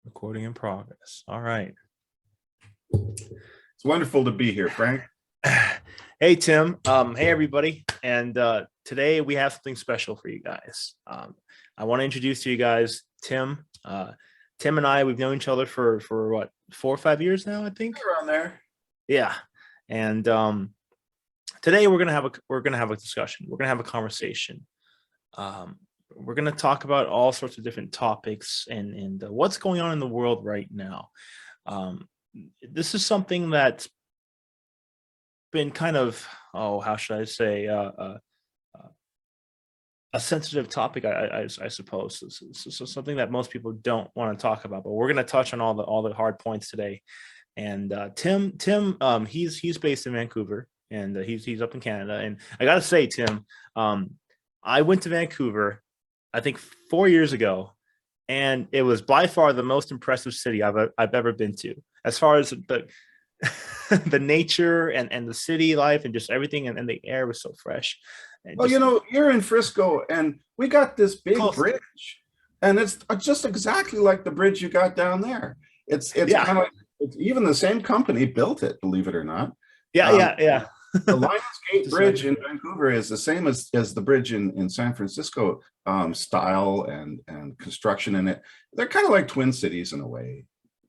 Recording in progress. All right. It's wonderful to be here, Frank. Hey, Tim. Hey, everybody. And today we have something special for you guys. I want to introduce to you guys Tim. Tim and I, we've known each other for what, 4 or 5 years now, I think. Around there. Yeah. And today we're gonna have a discussion. We're gonna have a conversation. We're gonna talk about all sorts of different topics and what's going on in the world right now. This is something that's been kind of, how should I say, a sensitive topic, I suppose. So something that most people don't want to talk about, but we're going to touch on all the hard points today. And Tim, he's based in Vancouver, and he's up in Canada. And I got to say, Tim, I went to Vancouver, I think 4 years ago, and it was by far the most impressive city I've ever been to, as far as the the nature and the city life and just everything, and the air was so fresh. And Well, just you're in Frisco, and we got this big close. bridge, and it's just exactly like the bridge you got down there. It's Yeah, kind of it's even the same company built it, believe it or not. yeah, Um, yeah. the Lionsgate Just Bridge like in Vancouver is the same as the bridge in San Francisco, style and construction in it. They're kind of like twin cities in a way.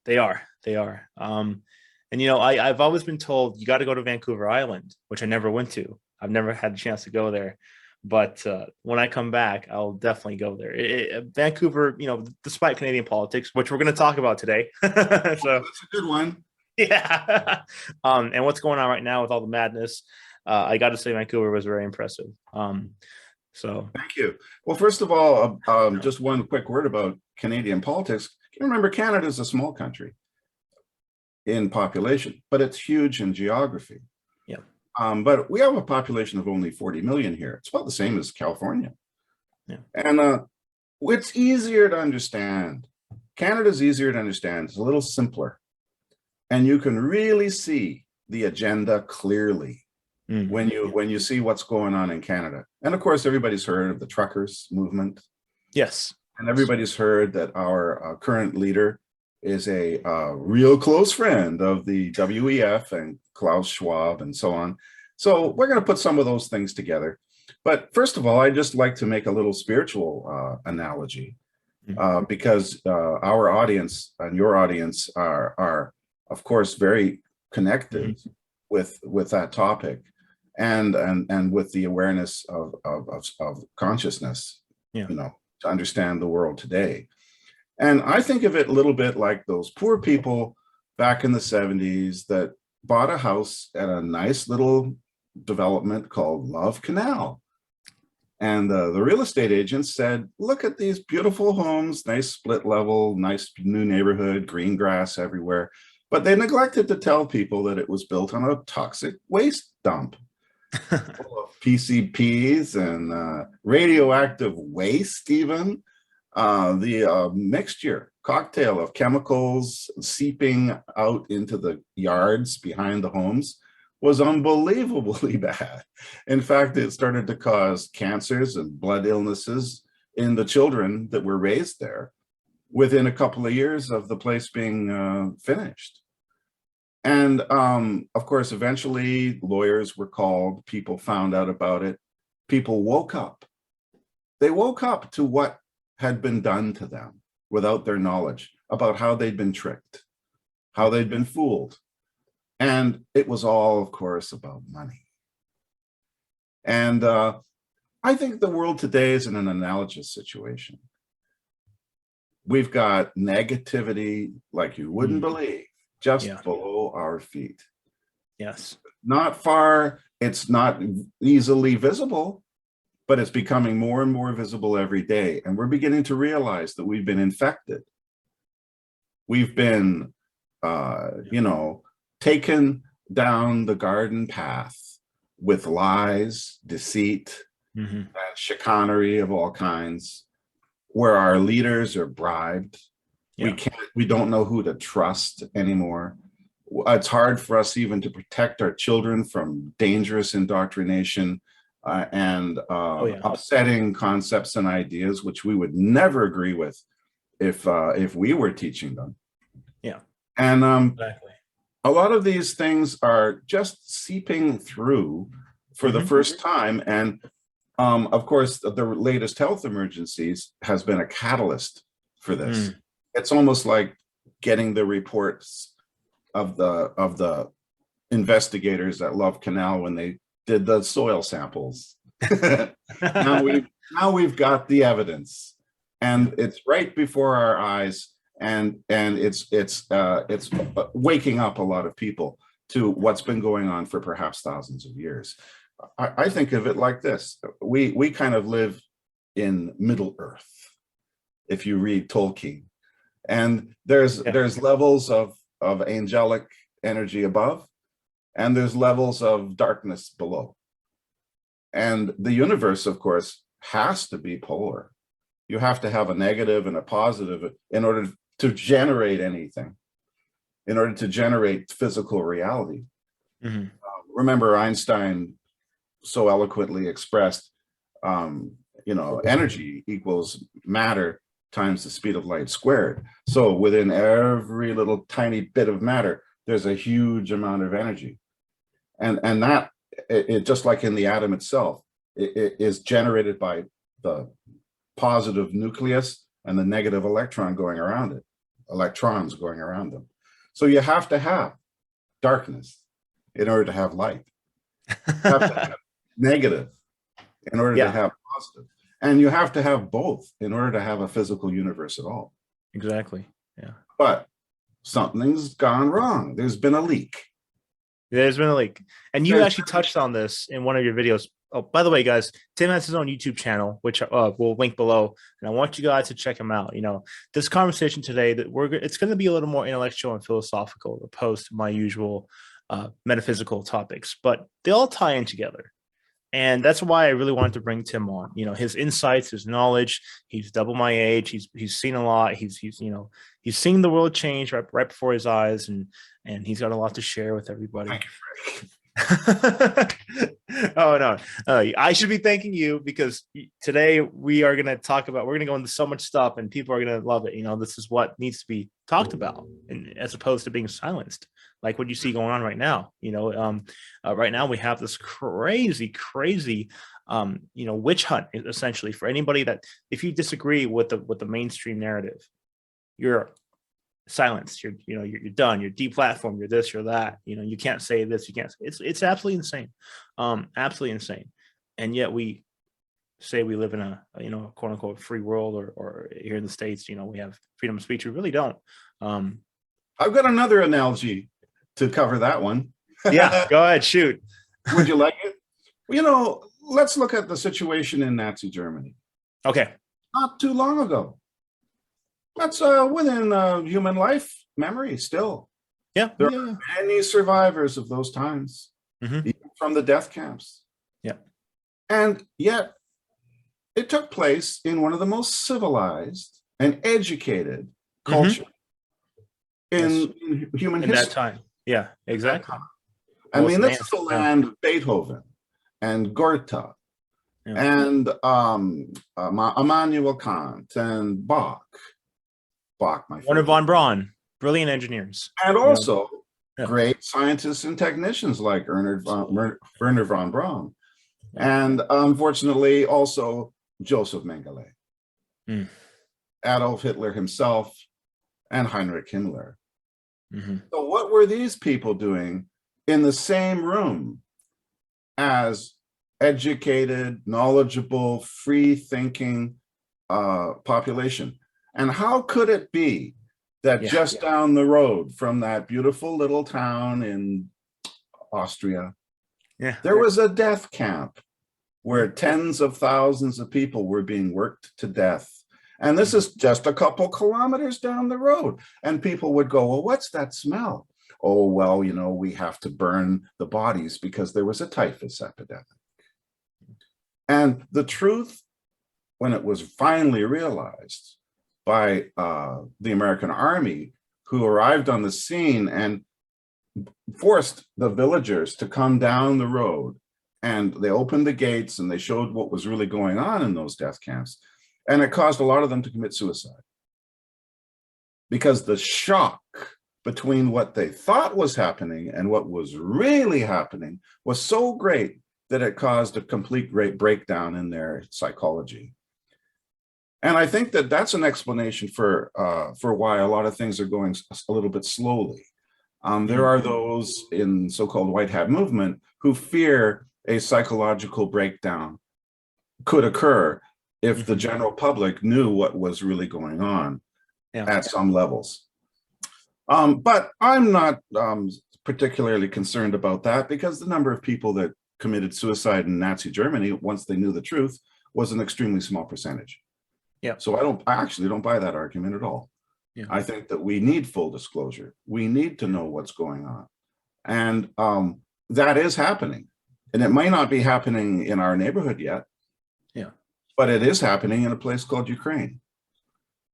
they are. And I've always been told you got to go to Vancouver Island, which I never went to. I've never had a chance to go there, but when I come back, I'll definitely go there. Vancouver, despite Canadian politics, which we're going to talk about today. So That's a good one. yeah. And what's going on right now with all the madness, I got to say Vancouver was very impressive. So Thank you. Well, first of all, just one quick word about Canadian politics. You remember, Canada is a small country in population, but it's huge in geography. yeah, But we have a population of only 40 million here. It's about the same as California. yeah, And it's easier to understand. Canada's easier to understand. It's a little simpler. And you can really see the agenda clearly when you see what's going on in Canada. And of course, everybody's heard of the truckers movement. yes, And everybody's heard that our current leader is a real close friend of the WEF and Klaus Schwab and so on. So we're going to put some of those things together. But first of all, I'd just like to make a little spiritual analogy, because our audience and your audience are of course, very connected with that topic and with the awareness of consciousness, yeah, to understand the world today. And I think of it a little bit like those poor people back in the 70s that bought a house at a nice little development called Love Canal. And the real estate agent said, look at these beautiful homes, nice split level, nice new neighborhood, green grass everywhere. But they neglected to tell people that it was built on a toxic waste dump full of PCPs and radioactive waste even. The mixture, cocktail of chemicals seeping out into the yards behind the homes was unbelievably bad. In fact, it started to cause cancers and blood illnesses in the children that were raised there within a couple of years of the place being finished. And of course, eventually lawyers were called, people found out about it, people woke up. They woke up to what had been done to them without their knowledge about how they'd been tricked, how they'd been fooled. And it was all, of course, about money. And I think the world today is in an analogous situation. We've got negativity like you wouldn't believe, just below our feet. yes, Not far, it's not easily visible, but it's becoming more and more visible every day. And we're beginning to realize that we've been infected. We've been, taken down the garden path with lies, deceit, and chicanery of all kinds, where our leaders are bribed. yeah, We don't know who to trust anymore. It's hard for us even to protect our children from dangerous indoctrination and oh yeah, upsetting concepts and ideas, which we would never agree with if we were teaching them. Yeah, And exactly. a lot of these things are just seeping through for the first time. And of course, the latest health emergencies has been a catalyst for this. It's almost like getting the reports of the investigators at Love Canal when they did the soil samples. now we've got the evidence, and it's right before our eyes, and it's waking up a lot of people to what's been going on for perhaps thousands of years. I think of it like this: we kind of live in Middle Earth, if you read Tolkien, and there's levels of angelic energy above, and there's levels of darkness below. And the universe, of course, has to be polar. You have to have a negative and a positive in order to generate anything, in order to generate physical reality. Remember, Einstein so eloquently expressed, energy equals matter times the speed of light squared. So within every little tiny bit of matter, there's a huge amount of energy. And that, it just like in the atom itself, it is generated by the positive nucleus and the negative electrons going around them. So you have to have darkness in order to have light. You have to have negative in order to have positive. And you have to have both in order to have a physical universe at all. Exactly. Yeah. But something's gone wrong. There's been a leak. There's been a leak. And you actually touched on this in one of your videos. Oh, by the way, guys, Tim has his own YouTube channel, which we'll link below. And I want you guys to check him out. This conversation today, it's going to be a little more intellectual and philosophical opposed to my usual metaphysical topics, but they all tie in together. And that's why I really wanted to bring Tim on. His insights, his knowledge. He's double my age. He's seen a lot. He's seen the world change right before his eyes, and he's got a lot to share with everybody. Thank you, Frank. Oh no, I should be thanking you, because today we're going to go into so much stuff, and people are going to love it. This is what needs to be talked about, and as opposed to being silenced, like what you see going on right now. Right now we have this crazy witch hunt, essentially, for anybody that, if you disagree with the mainstream narrative, you're silenced. You're done. You're deplatformed. You're this. You're that. You can't say this. You can't. It's absolutely insane. Absolutely insane. And yet we say we live in a quote unquote free world, or here in the States, we have freedom of speech. We really don't. I've got another analogy to cover that one. Yeah, go ahead, shoot. Would you like it? Let's look at the situation in Nazi Germany. Okay. Not too long ago. That's within human life memory still. Yeah. There are many survivors of those times, even from the death camps. Yeah. And yet it took place in one of the most civilized and educated culture in human history. That time. Yeah, exactly. I mean, this is the land of Beethoven and Goethe and Immanuel Kant and Bach, my friend. Wernher von Braun, brilliant engineers. And also great scientists and technicians like Wernher von Braun. And unfortunately, also Joseph Mengele, Adolf Hitler himself, and Heinrich Himmler. So what were these people doing in the same room as educated, knowledgeable, free-thinking population? And how could it be that just down the road from that beautiful little town in Austria, there was a death camp where tens of thousands of people were being worked to death? And this is just a couple kilometers down the road. And people would go, well, what's that smell? Oh, well, we have to burn the bodies because there was a typhus epidemic. And the truth, when it was finally realized by the American army, who arrived on the scene and forced the villagers to come down the road, and they opened the gates and they showed what was really going on in those death camps. And it caused a lot of them to commit suicide. because the shock between what they thought was happening and what was really happening was so great that it caused a complete great breakdown in their psychology. And I think that that's an explanation for why a lot of things are going a little bit slowly. There are those in so-called white hat movement who fear a psychological breakdown could occur if the general public knew what was really going on at some levels. But I'm not particularly concerned about that, because the number of people that committed suicide in Nazi Germany once they knew the truth was an extremely small percentage. Yeah. So I actually don't buy that argument at all. Yeah. I think that we need full disclosure. We need to know what's going on. And that is happening. And it might not be happening in our neighborhood yet. Yeah. But it is happening in a place called Ukraine.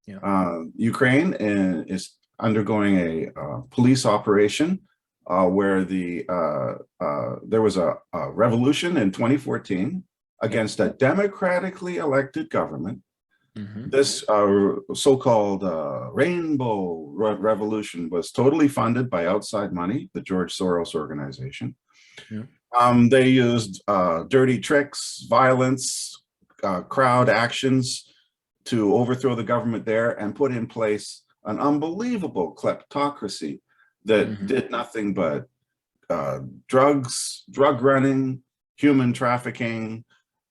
Yeah. Ukraine is undergoing a police operation where there was a revolution in 2014 against a democratically elected government. This so-called Rainbow Revolution was totally funded by outside money, the George Soros organization. They used dirty tricks, violence, crowd actions to overthrow the government there and put in place an unbelievable kleptocracy that did nothing but drug running, human trafficking,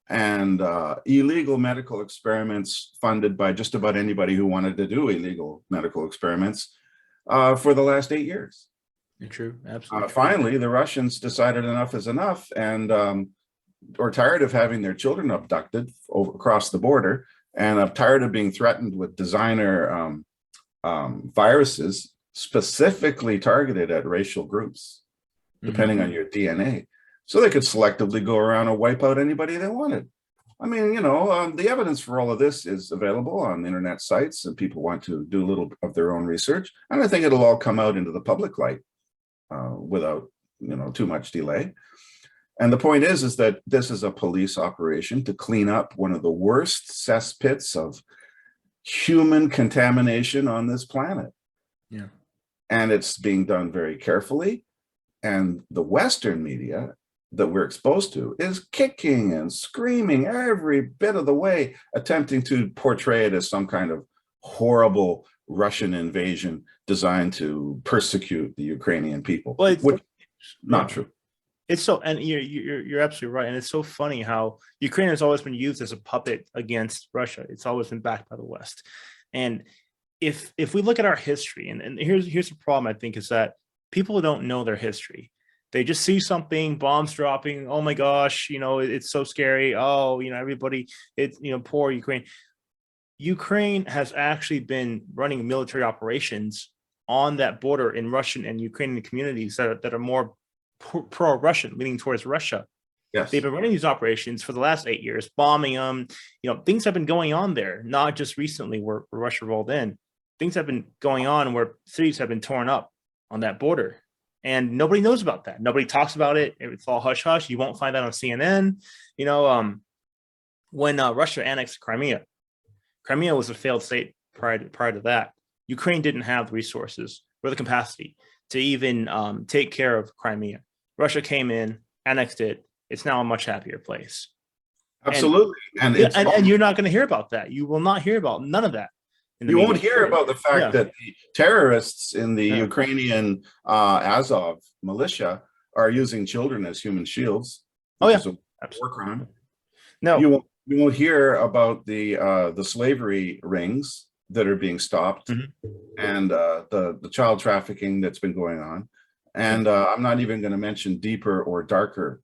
and illegal medical experiments funded by just about anybody who wanted to do illegal medical experiments for the last 8 years. True, absolutely. Finally, the Russians decided enough is enough, and are tired of having their children abducted across the border, and are tired of being threatened with designer viruses specifically targeted at racial groups, depending on your DNA. So they could selectively go around and wipe out anybody they wanted. I mean, you know, the evidence for all of this is available on internet sites, and people want to do a little of their own research. And I think it'll all come out into the public light without, you know, too much delay. And the point is that this is a police operation to clean up one of the worst cesspits of human contamination on this planet. Yeah. And it's being done very carefully. And the Western media that we're exposed to is kicking and screaming every bit of the way, attempting to portray it as some kind of horrible Russian invasion designed to persecute the Ukrainian people, which is not true. It's so, and you're absolutely right. And it's so funny how Ukraine has always been used as a puppet against Russia. It's always been backed by the West. And if we look at our history, and here's the problem, I think, is that people don't know their history. They just see something, bombs dropping. Oh my gosh, you know, it's so scary. Oh, you know, everybody, it's, you know, poor Ukraine. Ukraine has actually been running military operations on that border in Russian and Ukrainian communities that are more pro-Russian, leaning towards Russia. Yes. They've been running these operations for the last 8 years, bombing them. You know, things have been going on there, not just recently where Russia rolled in. Things have been going on where cities have been torn up on that border. And nobody knows about that. Nobody talks about it. It's all hush hush. You won't find that on CNN. You know, when Russia annexed Crimea was a failed state prior to that. Ukraine didn't have the resources or the capacity to even take care of Crimea. Russia came in, annexed it. It's now a much happier place. Absolutely. And you're not going to hear about that. You will not hear about none of that. You won't hear about the fact that the terrorists in the Ukrainian Azov militia are using children as human shields. Oh yeah, is a war crime. No, you won't hear about the slavery rings that are being stopped, and the child trafficking that's been going on. And I'm not even going to mention deeper or darker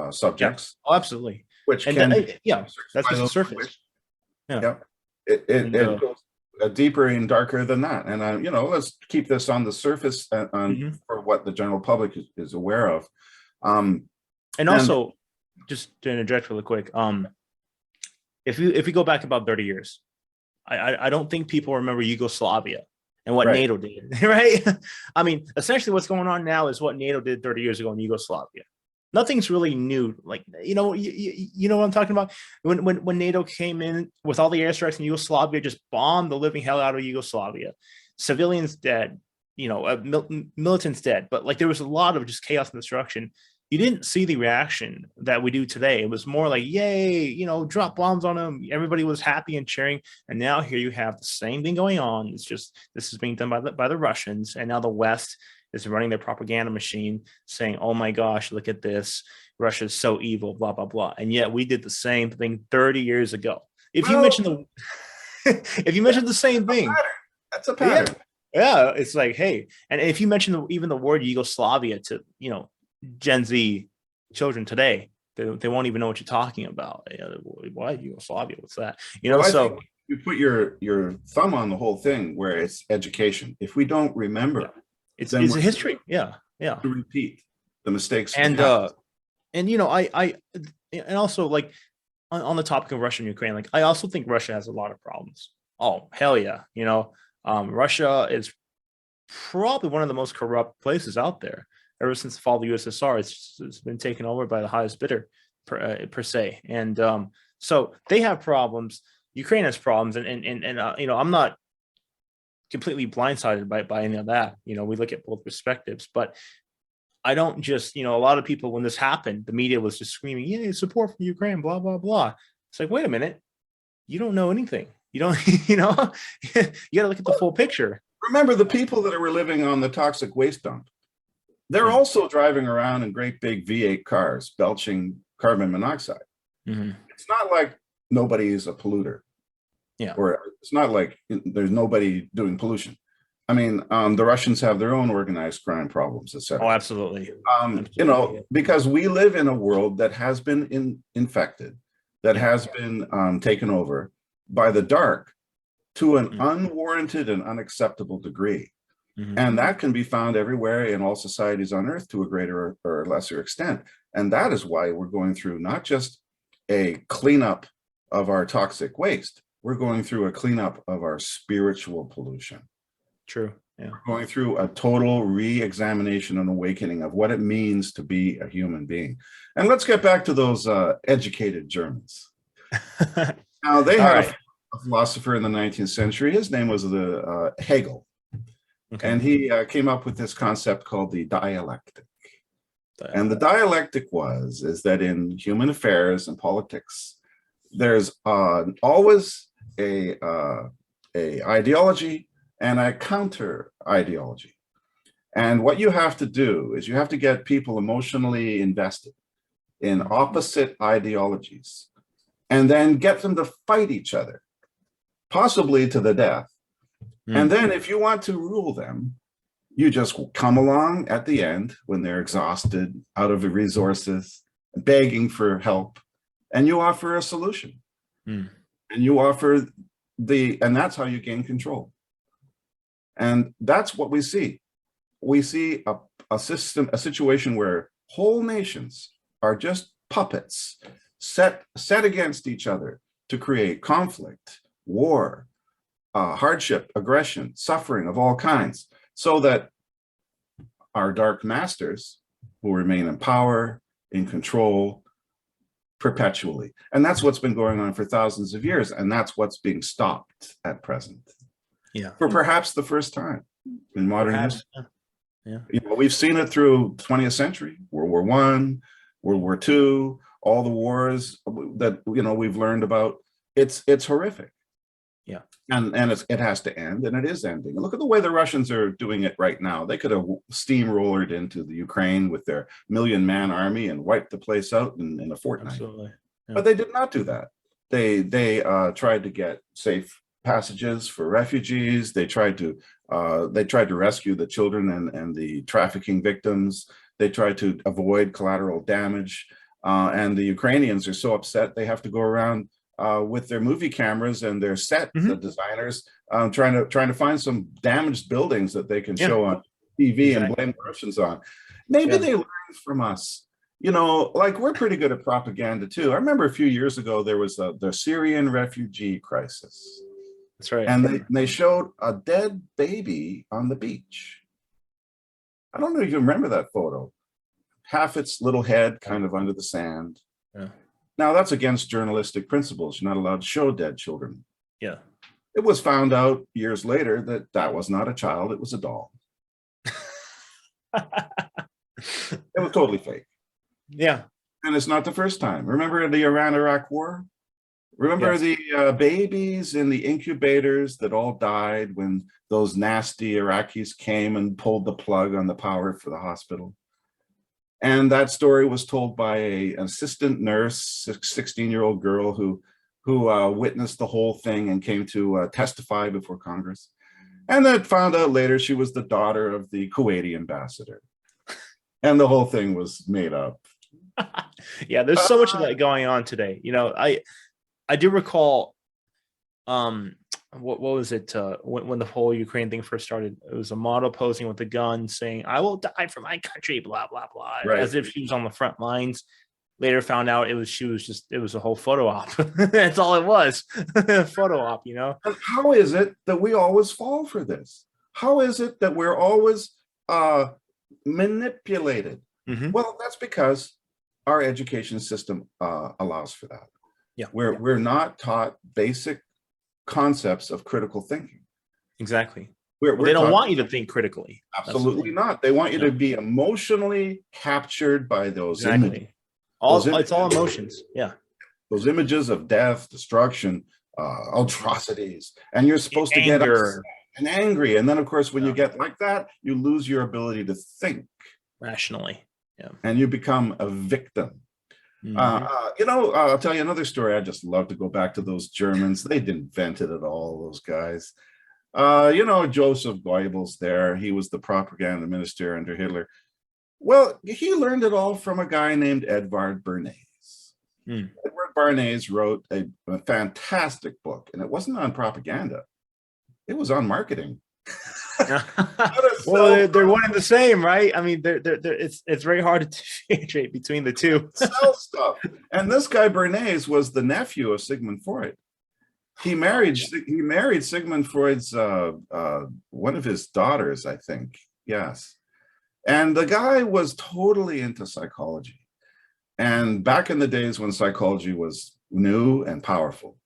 subjects. Oh, absolutely. Which and can that's just the surface. It goes deeper and darker than that. And you know, let's keep this on the surface for what the general public is aware of. And also, just to interject really quick, if you go back about 30 years, I don't think people remember Yugoslavia and what NATO did, right? I mean, essentially what's going on now is what NATO did 30 years ago in Yugoslavia. Nothing's really new. Like, you know what I'm talking about? When NATO came in with all the airstrikes in Yugoslavia, just bombed the living hell out of Yugoslavia. civilians dead, militants dead, but like there was a lot of just chaos and destruction. You didn't see the reaction that we do today. It was more like, yay, drop bombs on them. Everybody was happy and cheering. And now here you have the same thing going on. It's just this is being done by the Russians, and now the West is running their propaganda machine, saying, "Oh my gosh, look at this! Russia's so evil." Blah blah blah. And yet we did the same thing 30 years ago. If you mention if you mention the same thing, that's a pattern. Yeah, it's like, hey, and if you mention even the word Yugoslavia to Gen Z children today, they won't even know what you're talking about. Why Yugoslavia? What's that? So you put your thumb on the whole thing, where it's education. If we don't remember, it's a history. Yeah. To repeat the mistakes. And I also, like, on the topic of Russia and Ukraine, like, I also think Russia has a lot of problems. Oh hell yeah, Russia is probably one of the most corrupt places out there. Ever since the fall of the USSR, it's been taken over by the highest bidder per se. And so they have problems. Ukraine has problems. And I'm not completely blindsided by any of that. We look at both perspectives, but I don't just, a lot of people, when this happened, the media was just screaming, yeah, support for Ukraine, blah, blah, blah. It's like, wait a minute. You don't know anything. You don't, you got to look at the full picture. Remember, the people that were living on the toxic waste dump, they're also driving around in great big V8 cars, belching carbon monoxide. Mm-hmm. It's not like nobody is a polluter. Yeah. Or it's not like there's nobody doing pollution. I mean, the Russians have their own organized crime problems, etc. Oh, absolutely. Because we live in a world that has been infected, that has been taken over by the dark to an unwarranted and unacceptable degree. Mm-hmm. And that can be found everywhere in all societies on earth to a greater or lesser extent. And that is why we're going through not just a cleanup of our toxic waste, we're going through a cleanup of our spiritual pollution. True. Yeah. We're going through a total re-examination and awakening of what it means to be a human being. And let's get back to those educated Germans. Now, they had a philosopher in the 19th century. His name was Hegel. Okay. And he came up with this concept called the dialectic. And the dialectic is that in human affairs and politics, there's always a ideology and a counter ideology. And what you have to do is you have to get people emotionally invested in opposite ideologies and then get them to fight each other, possibly to the death. And then if you want to rule them, you just come along at the end when they're exhausted, out of resources, begging for help, and you offer a solution. And you offer and that's how you gain control. And that's what we see. We see a situation where whole nations are just puppets set against each other to create conflict, war, hardship, aggression, suffering of all kinds, so that our dark masters will remain in power, in control, perpetually. And that's what's been going on for thousands of years. And that's what's being stopped at present. Yeah. For perhaps the first time in modern history. Yeah. We've seen it through 20th century, World War I, World War II, all the wars that we've learned about. It's horrific. Yeah. And it has to end, and it is ending. And look at the way the Russians are doing it right now. They could have steamrollered into the Ukraine with their 1,000,000-man army and wiped the place out in a fortnight. Absolutely. Yeah. But they did not do that. They tried to get safe passages for refugees. They tried to rescue the children and the trafficking victims. They tried to avoid collateral damage. And the Ukrainians are so upset they have to go around with their movie cameras and their set the designers trying to find some damaged buildings that they can show on TV and blame the Russians on. Maybe they learned from us. Like, we're pretty good at propaganda too. I remember a few years ago there was the Syrian refugee crisis. That's right. And they showed a dead baby on the beach. I don't know if you remember that photo. Half its little head kind of under the sand. Yeah. Now, that's against journalistic principles. You're not allowed to show dead children. Yeah. It was found out years later that that was not a child, it was a doll. It was totally fake. Yeah. And it's not the first time. Remember the Iran-Iraq War? Remember Yes. the babies in the incubators that all died when those nasty Iraqis came and pulled the plug on the power for the hospital? And that story was told by an assistant nurse, 16-year-old girl who witnessed the whole thing and came to testify before Congress. And then found out later she was the daughter of the Kuwaiti ambassador. And the whole thing was made up. Yeah, there's so much of that going on today. You know, I do recall what was it when the whole Ukraine thing first started. It was a model posing with a gun saying, "I will die for my country," blah blah blah, Right. as if she was on the front lines. Later found out it was a whole photo op. That's all it was. Photo op, you know. And how is it that we always fall for this? How is it that we're always manipulated? Mhm. Well, that's because our education system allows for that. Yeah. We're not taught basic concepts of critical thinking. Exactly. We're They don't taught, want you to think critically. That's the absolutely thing. not. They want you Yeah. to be emotionally captured by those images. Exactly. It's all emotions. Yeah. Those images of death, destruction, atrocities, and you're supposed to get Anger. upset and angry. And then, of course, when you Yeah. get like that, you lose your ability to think Rationally. Yeah. and you become a victim. Mhm. I'll tell you another story. I just love to go back to those Germans. They invented it all, those guys. Joseph Goebbels there, he was the propaganda minister under Hitler. Well, he learned it all from a guy named Edvard Bernays. Edward Bernays wrote a fantastic book, and it wasn't on propaganda. It was on marketing. Well, they're one and the same, right? I mean, it's very hard to differentiate between the two. Sell stuff. And this guy Bernays was the nephew of Sigmund Freud. He married Sigmund Freud's one of his daughters, I think. Yes. And the guy was totally into psychology. And back in the days when psychology was new and powerful.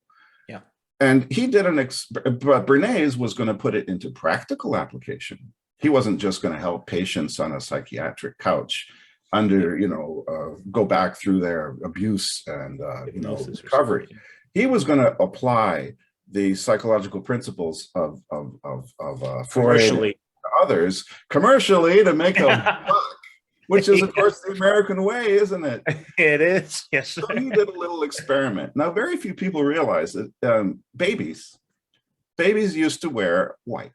Yeah. And he did but Bernays was going to put it into practical application. He wasn't just going to help patients on a psychiatric couch go back through their abuse and, recovery. He was going to apply the psychological principles of Freud and others commercially to make a buck, which is, of course, the American way, isn't it? It is, yes. So he did a little experiment. Now, very few people realize that babies used to wear white,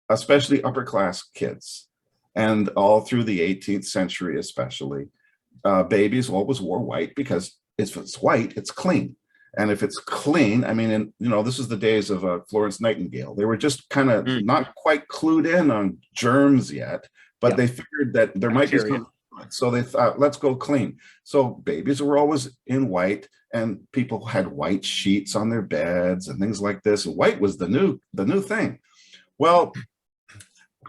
especially upper-class kids. And all through the 18th century, especially, babies always wore white because if it's white, it's clean. And if it's clean, I mean, this is the days of Florence Nightingale. They were just kind of not quite clued in on germs yet, but they figured that there might be some. So they thought, let's go clean. So babies were always in white, and people had white sheets on their beds and things like this. White was the new thing. Well,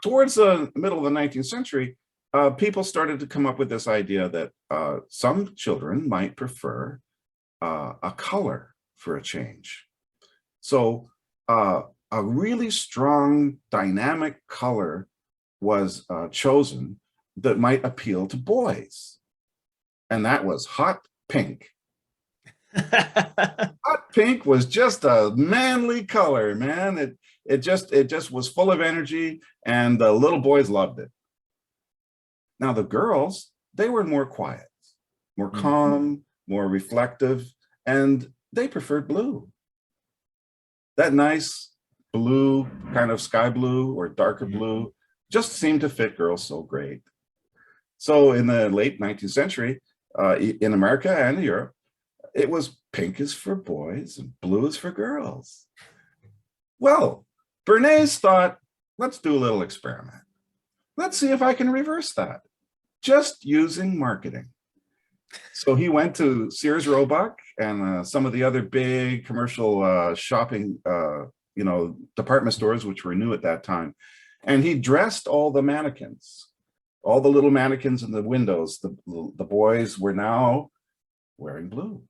towards the middle of the 19th century, people started to come up with this idea that some children might prefer a color for a change. So a really strong dynamic color was chosen that might appeal to boys. And that was hot pink. Hot pink was just a manly color, man. It just was full of energy, and the little boys loved it. Now the girls, they were more quiet, more calm, more reflective, and they preferred blue. That nice blue, kind of sky blue or darker blue, just seemed to fit girls so great. So in the late 19th century, in America and Europe, it was pink is for boys and blue is for girls. Well, Bernays thought, let's do a little experiment. Let's see if I can reverse that, just using marketing. So he went to Sears Roebuck and some of the other big commercial shopping, department stores, which were new at that time. And he dressed all the mannequins, all the little mannequins in the windows. The boys were now wearing blue,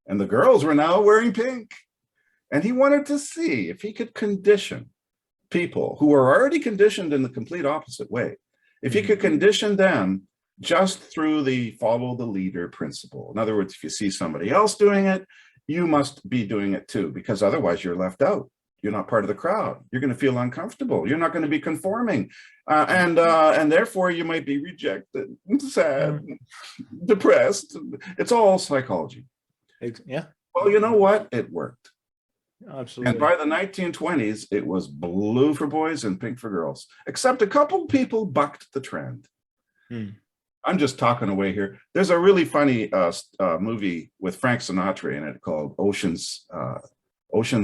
and the girls were now wearing pink. And he wanted to see if he could condition people who are already conditioned in the complete opposite way, if he could condition them just through the follow the leader principle. In other words, if you see somebody else doing it, you must be doing it too, because otherwise you're left out. You're not part of the crowd. You're going to feel uncomfortable. You're not going to be conforming. And therefore you might be rejected, sad, depressed. It's all psychology. Yeah. Well, you know what? It worked. Absolutely. And by the 1920s, it was blue for boys and pink for girls, except a couple people bucked the trend. I'm just talking away here. There's a really funny movie with Frank Sinatra in it called Ocean's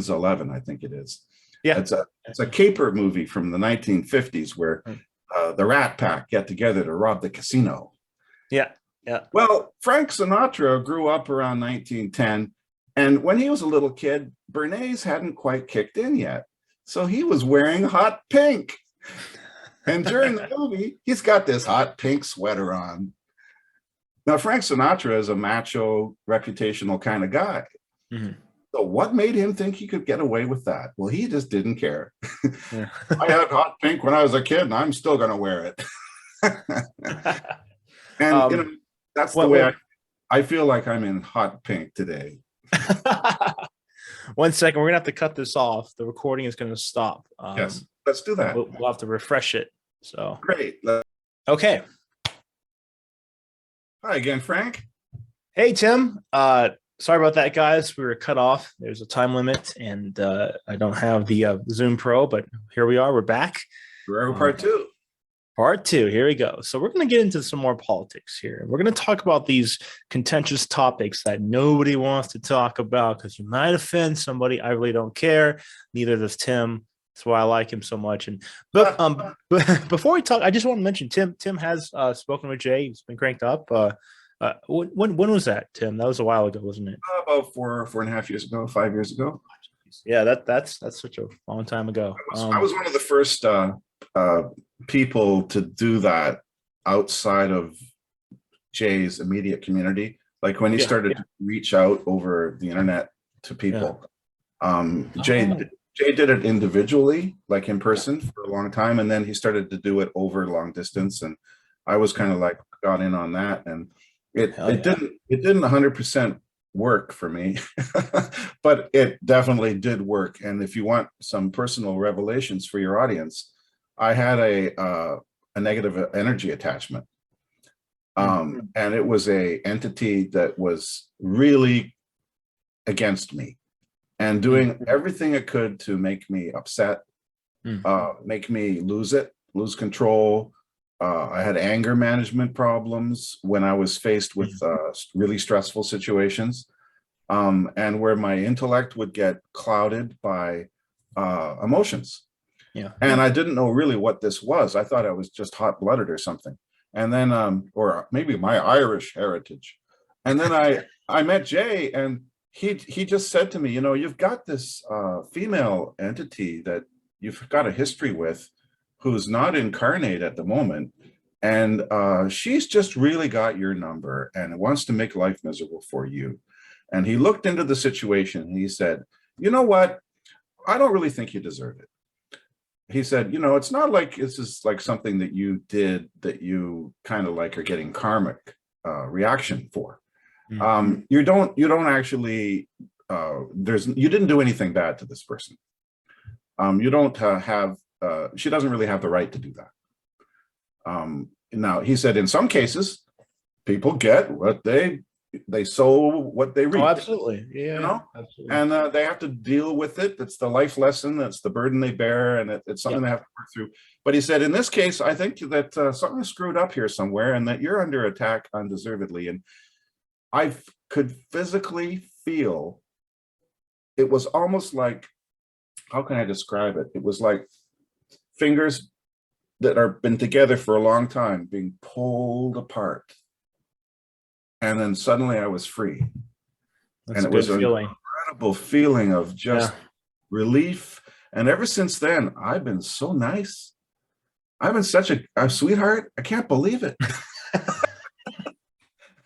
11, I think it is. Yeah. It's a caper movie from the 1950s where the Rat Pack get together to rob the casino. Yeah. Yeah. Well, Frank Sinatra grew up around 1910. And when he was a little kid, Bernays hadn't quite kicked in yet. So he was wearing hot pink. And during the movie, he's got this hot pink sweater on. Now, Frank Sinatra is a macho, reputational kind of guy. So what made him think he could get away with that? Well, he just didn't care. Yeah. I had hot pink when I was a kid, and I'm still going to wear it. And you know, that's the way I feel like I'm in hot pink today. 1 second, we're gonna have to cut this off. The recording is gonna stop. Yes, let's do that. We'll have to refresh it. So great. Okay. Hi again, Frank. Hey, Tim. Sorry about that, guys. We were cut off. There's a time limit, and I don't have the Zoom Pro, but here we are. We're back. We're part two. Part two. Here we go. So we're going to get into some more politics here. We're going to talk about these contentious topics that nobody wants to talk about because you might offend somebody. I really don't care. Neither does Tim. That's why I like him so much. But before we talk, I just want to mention Tim has spoken with Jay. He's been cranked up. When was that, Tim? That was a while ago, wasn't it? About 4.5 years ago, 5 years ago. Yeah, that's such a long time ago. I was one of the first people to do that outside of Jay's immediate community. Like when he started to reach out over the internet to people. Jay did it individually, like in person for a long time. And then he started to do it over long distance. And I was kind of like got in on that. And it didn't 100% work for me, but it definitely did work. And if you want some personal revelations for your audience, I had a negative energy attachment. And it was a entity that was really against me and doing everything it could to make me upset, make me lose control. I had anger management problems when I was faced with really stressful situations, and where my intellect would get clouded by emotions. Yeah. And I didn't know really what this was. I thought I was just hot-blooded or something. And then, or maybe my Irish heritage. And then I met Jay, and he just said to me, you know, you've got this female entity that you've got a history with, who's not incarnate at the moment. And she's just really got your number and wants to make life miserable for you. And he looked into the situation and he said, you know what? I don't really think you deserve it. He said, you know, it's not like this is like something that you did that you kind of like are getting karmic reaction for. You don't actually, you didn't do anything bad to this person. You don't have, she doesn't really have the right to do that. Now, he said, in some cases, people get what they sow what they reap. Oh, absolutely. Yeah. You know? Absolutely. And they have to deal with it. It's the life lesson. That's the burden they bear. And it's something they have to work through. But he said, in this case, I think that something's screwed up here somewhere and that you're under attack undeservedly. And I could physically feel, it was almost like, how can I describe it? It was like fingers that are been together for a long time being pulled apart. And then suddenly I was free. That's and it was an feeling. Incredible feeling of just relief. And ever since then, I've been so nice. I've been such a sweetheart. I can't believe it.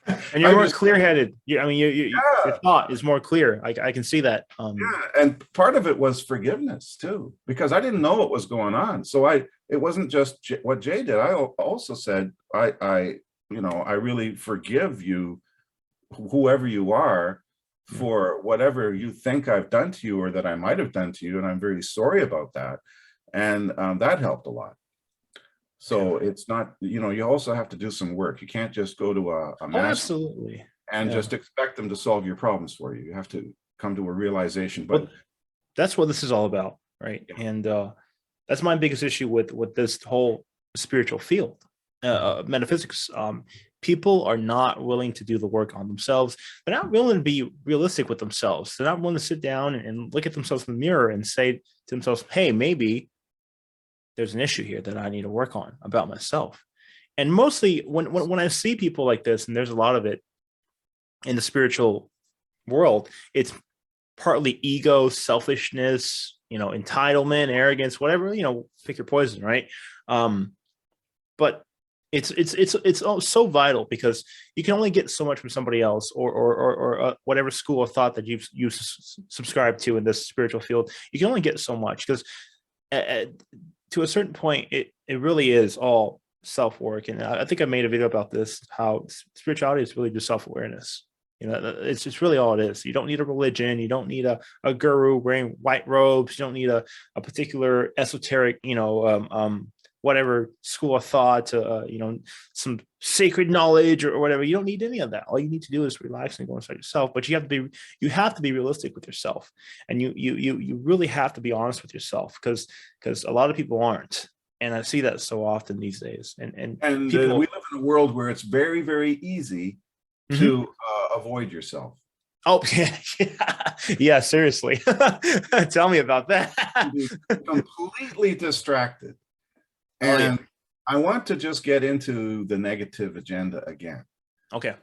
And you're I'm more just, clear-headed. I mean, your yeah, thought is more clear. I can see that. yeah. And part of it was forgiveness too, because I didn't know what was going on. So it wasn't just what Jay did. I also said, I really forgive you, whoever you are, Yeah. for whatever you think I've done to you or that I might have done to you. And I'm very sorry about that. And that helped a lot. Okay. So it's not, you also have to do some work. You can't just go to a Oh, master absolutely. and Yeah. just expect them to solve your problems for you. You have to come to a realization. But Well, that's what this is all about, right? yeah. And that's my biggest issue with this whole spiritual field, metaphysics. People are not willing to do the work on themselves. They're not willing to be realistic with themselves. They're not willing to sit down and look at themselves in the mirror and say to themselves, "Hey, maybe there's an issue here that I need to work on about myself." And mostly when I see people like this, and there's a lot of it in the spiritual world, it's partly ego, selfishness, entitlement, arrogance, whatever, pick your poison, right? But it's so vital, because you can only get so much from somebody else, or whatever school of thought that you subscribe to in this spiritual field. You can only get so much, because to a certain point, it really is all self-work. And I think I made a video about this, how spirituality is really just self-awareness. It's just really all it is. You don't need a religion. You don't need a guru wearing white robes. You don't need a particular esoteric, whatever school of thought, some sacred knowledge or whatever. You don't need any of that. All you need to do is relax and go inside yourself. But you have to be realistic with yourself, and you really have to be honest with yourself, because a lot of people aren't, and I see that so often these days. And people, we live in a world where it's very, very easy to avoid yourself. Oh, yeah, seriously. Tell me about that. Completely distracted. Oh, yeah. And I want to just get into the negative agenda again. Okay.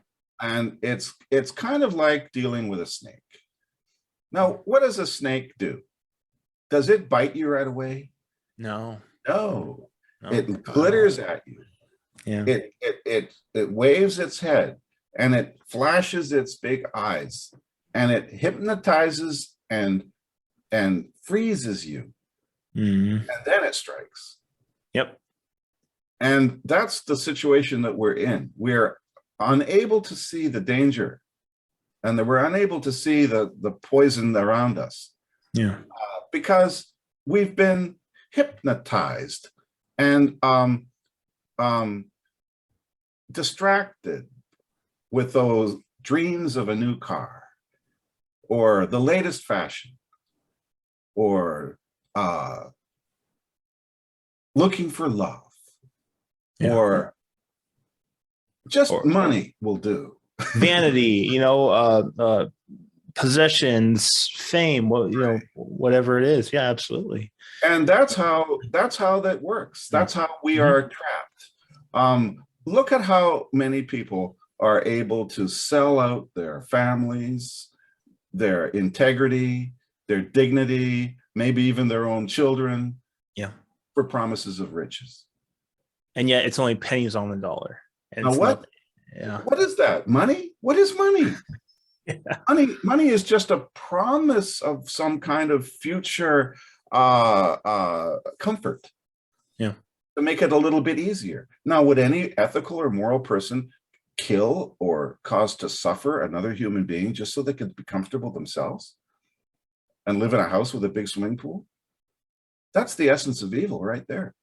And it's kind of like dealing with a snake. Now, what does a snake do? Does it bite you right away? No. No. No. It glitters at you. Yeah. It waves its head, and it flashes its big eyes, and it hypnotizes and freezes you. And then it strikes. Yep. And that's the situation that we're in. We're unable to see the danger, and that we're unable to see the poison around us. Yeah. Because we've been hypnotized and distracted with those dreams of a new car, or the latest fashion, or looking for love, or just money will do. Vanity, possessions, fame, whatever it is. Yeah, absolutely. And that's how that works. That's how we are trapped. Look at how many people are able to sell out their families, their integrity, their dignity, maybe even their own children, for promises of riches. And yet it's only pennies on the dollar. And now what? What is that? Money? What is money? Money is just a promise of some kind of future comfort. Yeah. To make it a little bit easier. Now, would any ethical or moral person kill or cause to suffer another human being just so they could be comfortable themselves and live in a house with a big swimming pool? That's the essence of evil right there.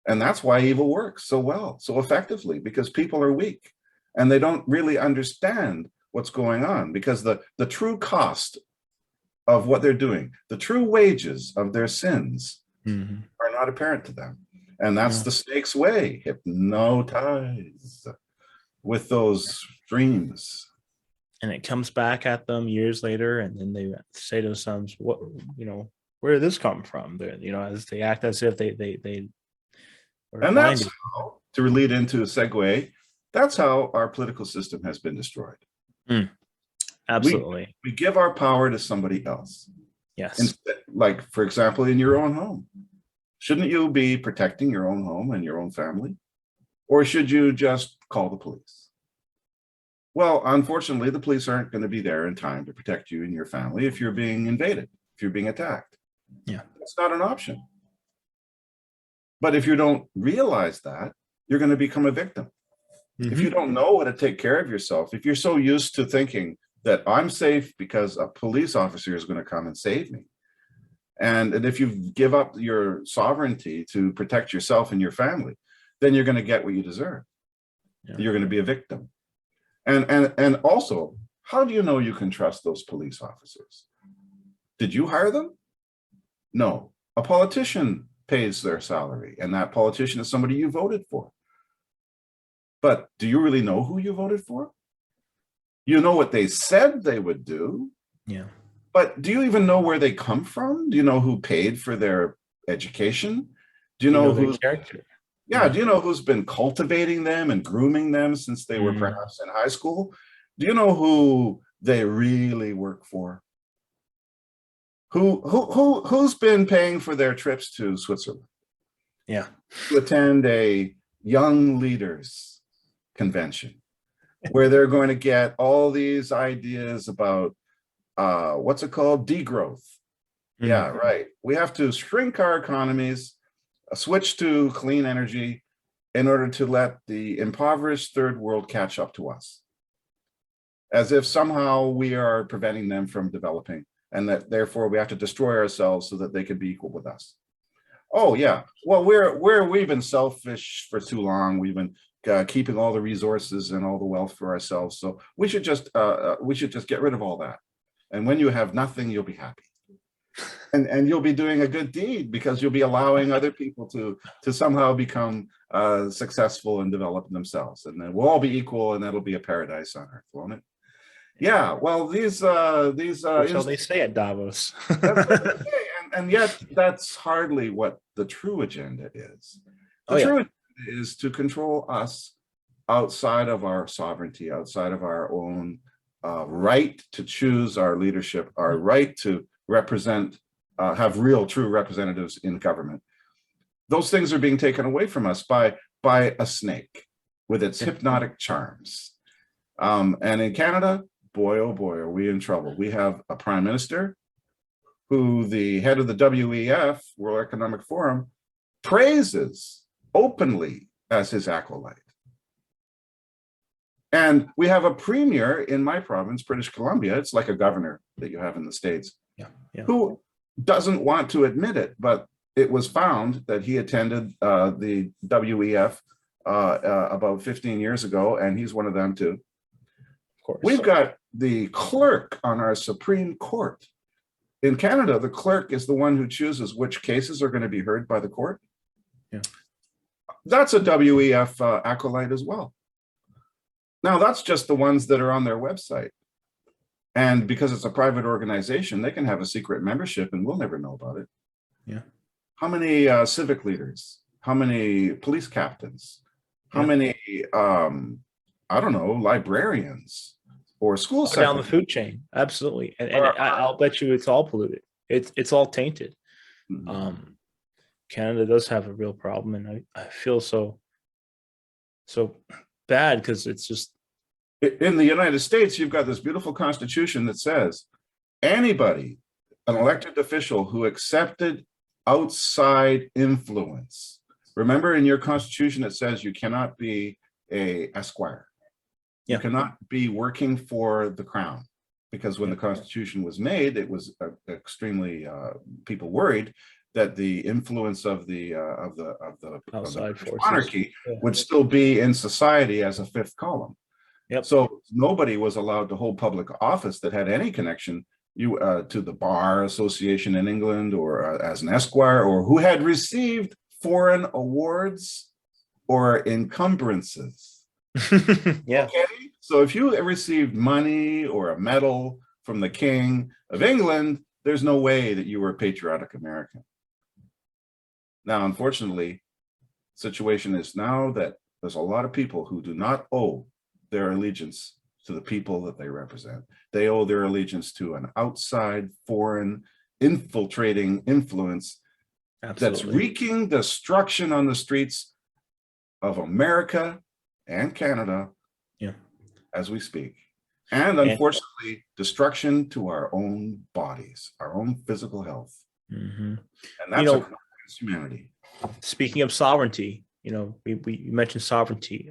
And that's why evil works so well, so effectively, because people are weak and they don't really understand what's going on, because the true cost of what they're doing, the true wages of their sins are not apparent to them. And that's the snake's way, hypnotize with those dreams. And it comes back at them years later, and then they say to themselves, "What, where did this come from?" As they act as if they and that's how, to lead into a segue, that's how our political system has been destroyed. Absolutely. We give our power to somebody else. Yes. Instead, like, for example, in your own home. Shouldn't you be protecting your own home and your own family? Or should you just call the police? Well, unfortunately, the police aren't going to be there in time to protect you and your family if you're being invaded, if you're being attacked. Yeah. It's not an option. But if you don't realize that, you're going to become a victim. If you don't know how to take care of yourself, if you're so used to thinking that I'm safe because a police officer is going to come and save me, and if you give up your sovereignty to protect yourself and your family, then you're going to get what you deserve. Yeah. You're going to be a victim. And also, how do you know you can trust those police officers? Did you hire them? No. A politician pays their salary, and that politician is somebody you voted for. But do you really know who you voted for? You know what they said they would do. Yeah. But do you even know where they come from? Do you know who paid for their education? Do you know their who's character? Yeah, do you know who's been cultivating them and grooming them since they were perhaps in high school? Do you know who they really work for? Who's been paying for their trips to Switzerland? Yeah. To attend a young leaders convention where they're going to get all these ideas about what's it called? Degrowth. Yeah, right. We have to shrink our economies, switch to clean energy in order to let the impoverished third world catch up to us, as if somehow we are preventing them from developing, and that therefore we have to destroy ourselves so that they can be equal with us. Oh yeah, well we've been selfish for too long. We've been keeping all the resources and all the wealth for ourselves. So we should just get rid of all that. And when you have nothing, you'll be happy. And you'll be doing a good deed because you'll be allowing other people to somehow become successful and develop themselves, and then we'll all be equal, and that'll be a paradise on earth, won't it? Yeah. Well, these shall they say at Davos? That's what they say, and yet that's hardly what the true agenda is. The true agenda is to control us outside of our sovereignty, outside of our own right to choose our leadership, our right to represent, have real, true representatives in government. Those things are being taken away from us by a snake with its hypnotic charms. And in Canada, boy, oh boy, are we in trouble. We have a prime minister who the head of the WEF, World Economic Forum, praises openly as his acolyte. And we have a premier in my province, British Columbia, it's like a governor that you have in the States, who doesn't want to admit it, but it was found that he attended the WEF about 15 years ago, and he's one of them too. Of course. We've got the clerk on our Supreme Court. In Canada, the clerk is the one who chooses which cases are going to be heard by the court. Yeah. That's a WEF acolyte as well. Now, that's just the ones that are on their website. And because it's a private organization, they can have a secret membership and we'll never know about it. Yeah. How many civic leaders? How many police captains? How many, I don't know, librarians or school down the food chain? Absolutely. And I'll bet you it's all polluted. It's all tainted. Canada does have a real problem. And I feel so bad because it's just. In the United States, you've got this beautiful constitution that says anybody, an elected official who accepted outside influence. Remember, in your constitution, it says you cannot be a esquire. You cannot be working for the crown, because when the constitution was made, it was extremely people worried that the influence of the outside monarchy would still be in society as a fifth column. Yep. So nobody was allowed to hold public office that had any connection to the Bar Association in England, or as an esquire, or who had received foreign awards or encumbrances. Yeah. Okay. So if you received money or a medal from the King of England, there's no way that you were a patriotic American. Now, unfortunately, the situation is now that there's a lot of people who do not owe their allegiance to the people that they represent. They owe their allegiance to an outside, foreign, infiltrating influence that's wreaking destruction on the streets of America and Canada as we speak. And And unfortunately, destruction to our own bodies, our own physical health. mhm. And You that's a know, crime against humanity. speaking of sovereignty, we mentioned sovereignty.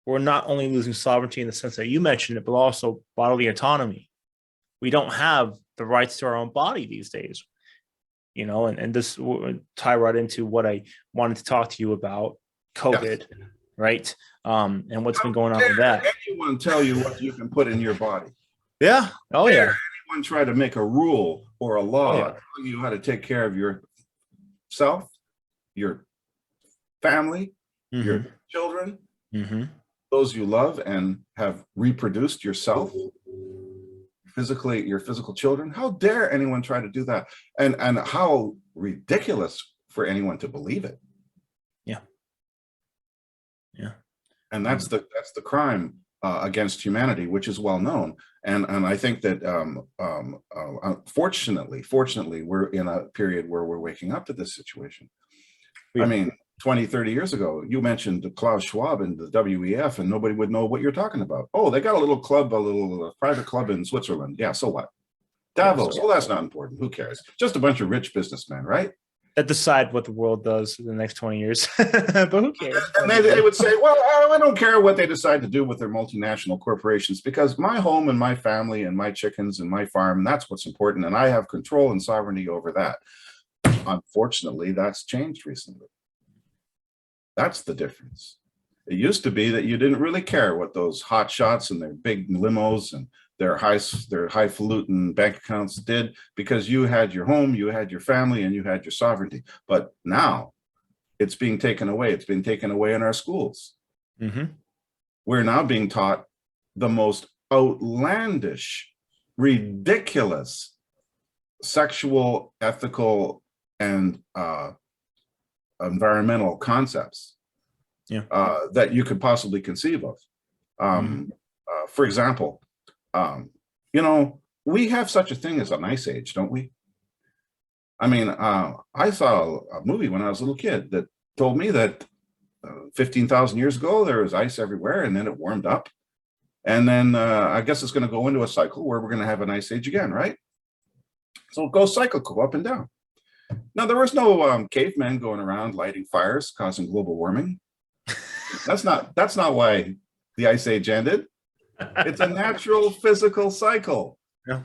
We're not only losing sovereignty in the sense that you mentioned it, but also bodily autonomy. We don't have the rights to our own body these days. And this will tie right into what I wanted to talk to you about, Yes. COVID, right? And what's How been going on with dare that. anyone tell you what you can put in your body? Yeah. Oh Dare yeah. anyone try to make a rule or a Oh law yeah. telling you how to take care of yourself, your family, your Mm-hmm. children, Mm-hmm. those you love and have reproduced yourself, physically, your physical children? How dare anyone try to do that? And how ridiculous for anyone to believe it. Yeah. Yeah. And that's the crime against humanity, which is well known. And I think that fortunately, we're in a period where we're waking up to this situation. I mean, 20, 30 years ago, you mentioned Klaus Schwab and the WEF, and nobody would know what you're talking about. Oh, they got a little club, a little private club in Switzerland. Yeah, so what? Davos. Oh, that's not important. Who cares? Just a bunch of rich businessmen, right? That decide what the world does in the next 20 years. But who cares? And they would say, well, I don't care what they decide to do with their multinational corporations, because my home and my family and my chickens and my farm, and that's what's important. And I have control and sovereignty over that. Unfortunately, that's changed recently. That's the difference. It used to be that you didn't really care what those hot shots and their big limos and their highfalutin bank accounts did, because you had your home, you had your family, and you had your sovereignty. But now it's being taken away. It's been taken away in our schools. Mm-hmm. We're now being taught the most outlandish, ridiculous sexual, ethical, and environmental concepts that you could possibly conceive of. For example, we have such a thing as an ice age, don't we? I mean, I saw a movie when I was a little kid that told me that 15,000 years ago, there was ice everywhere, and then it warmed up. And then I guess it's going to go into a cycle where we're going to have an ice age again, right? So it goes cyclical, up and down. Now, there was no cavemen going around lighting fires, causing global warming. That's not why the ice age ended. It's a natural physical cycle. Yeah.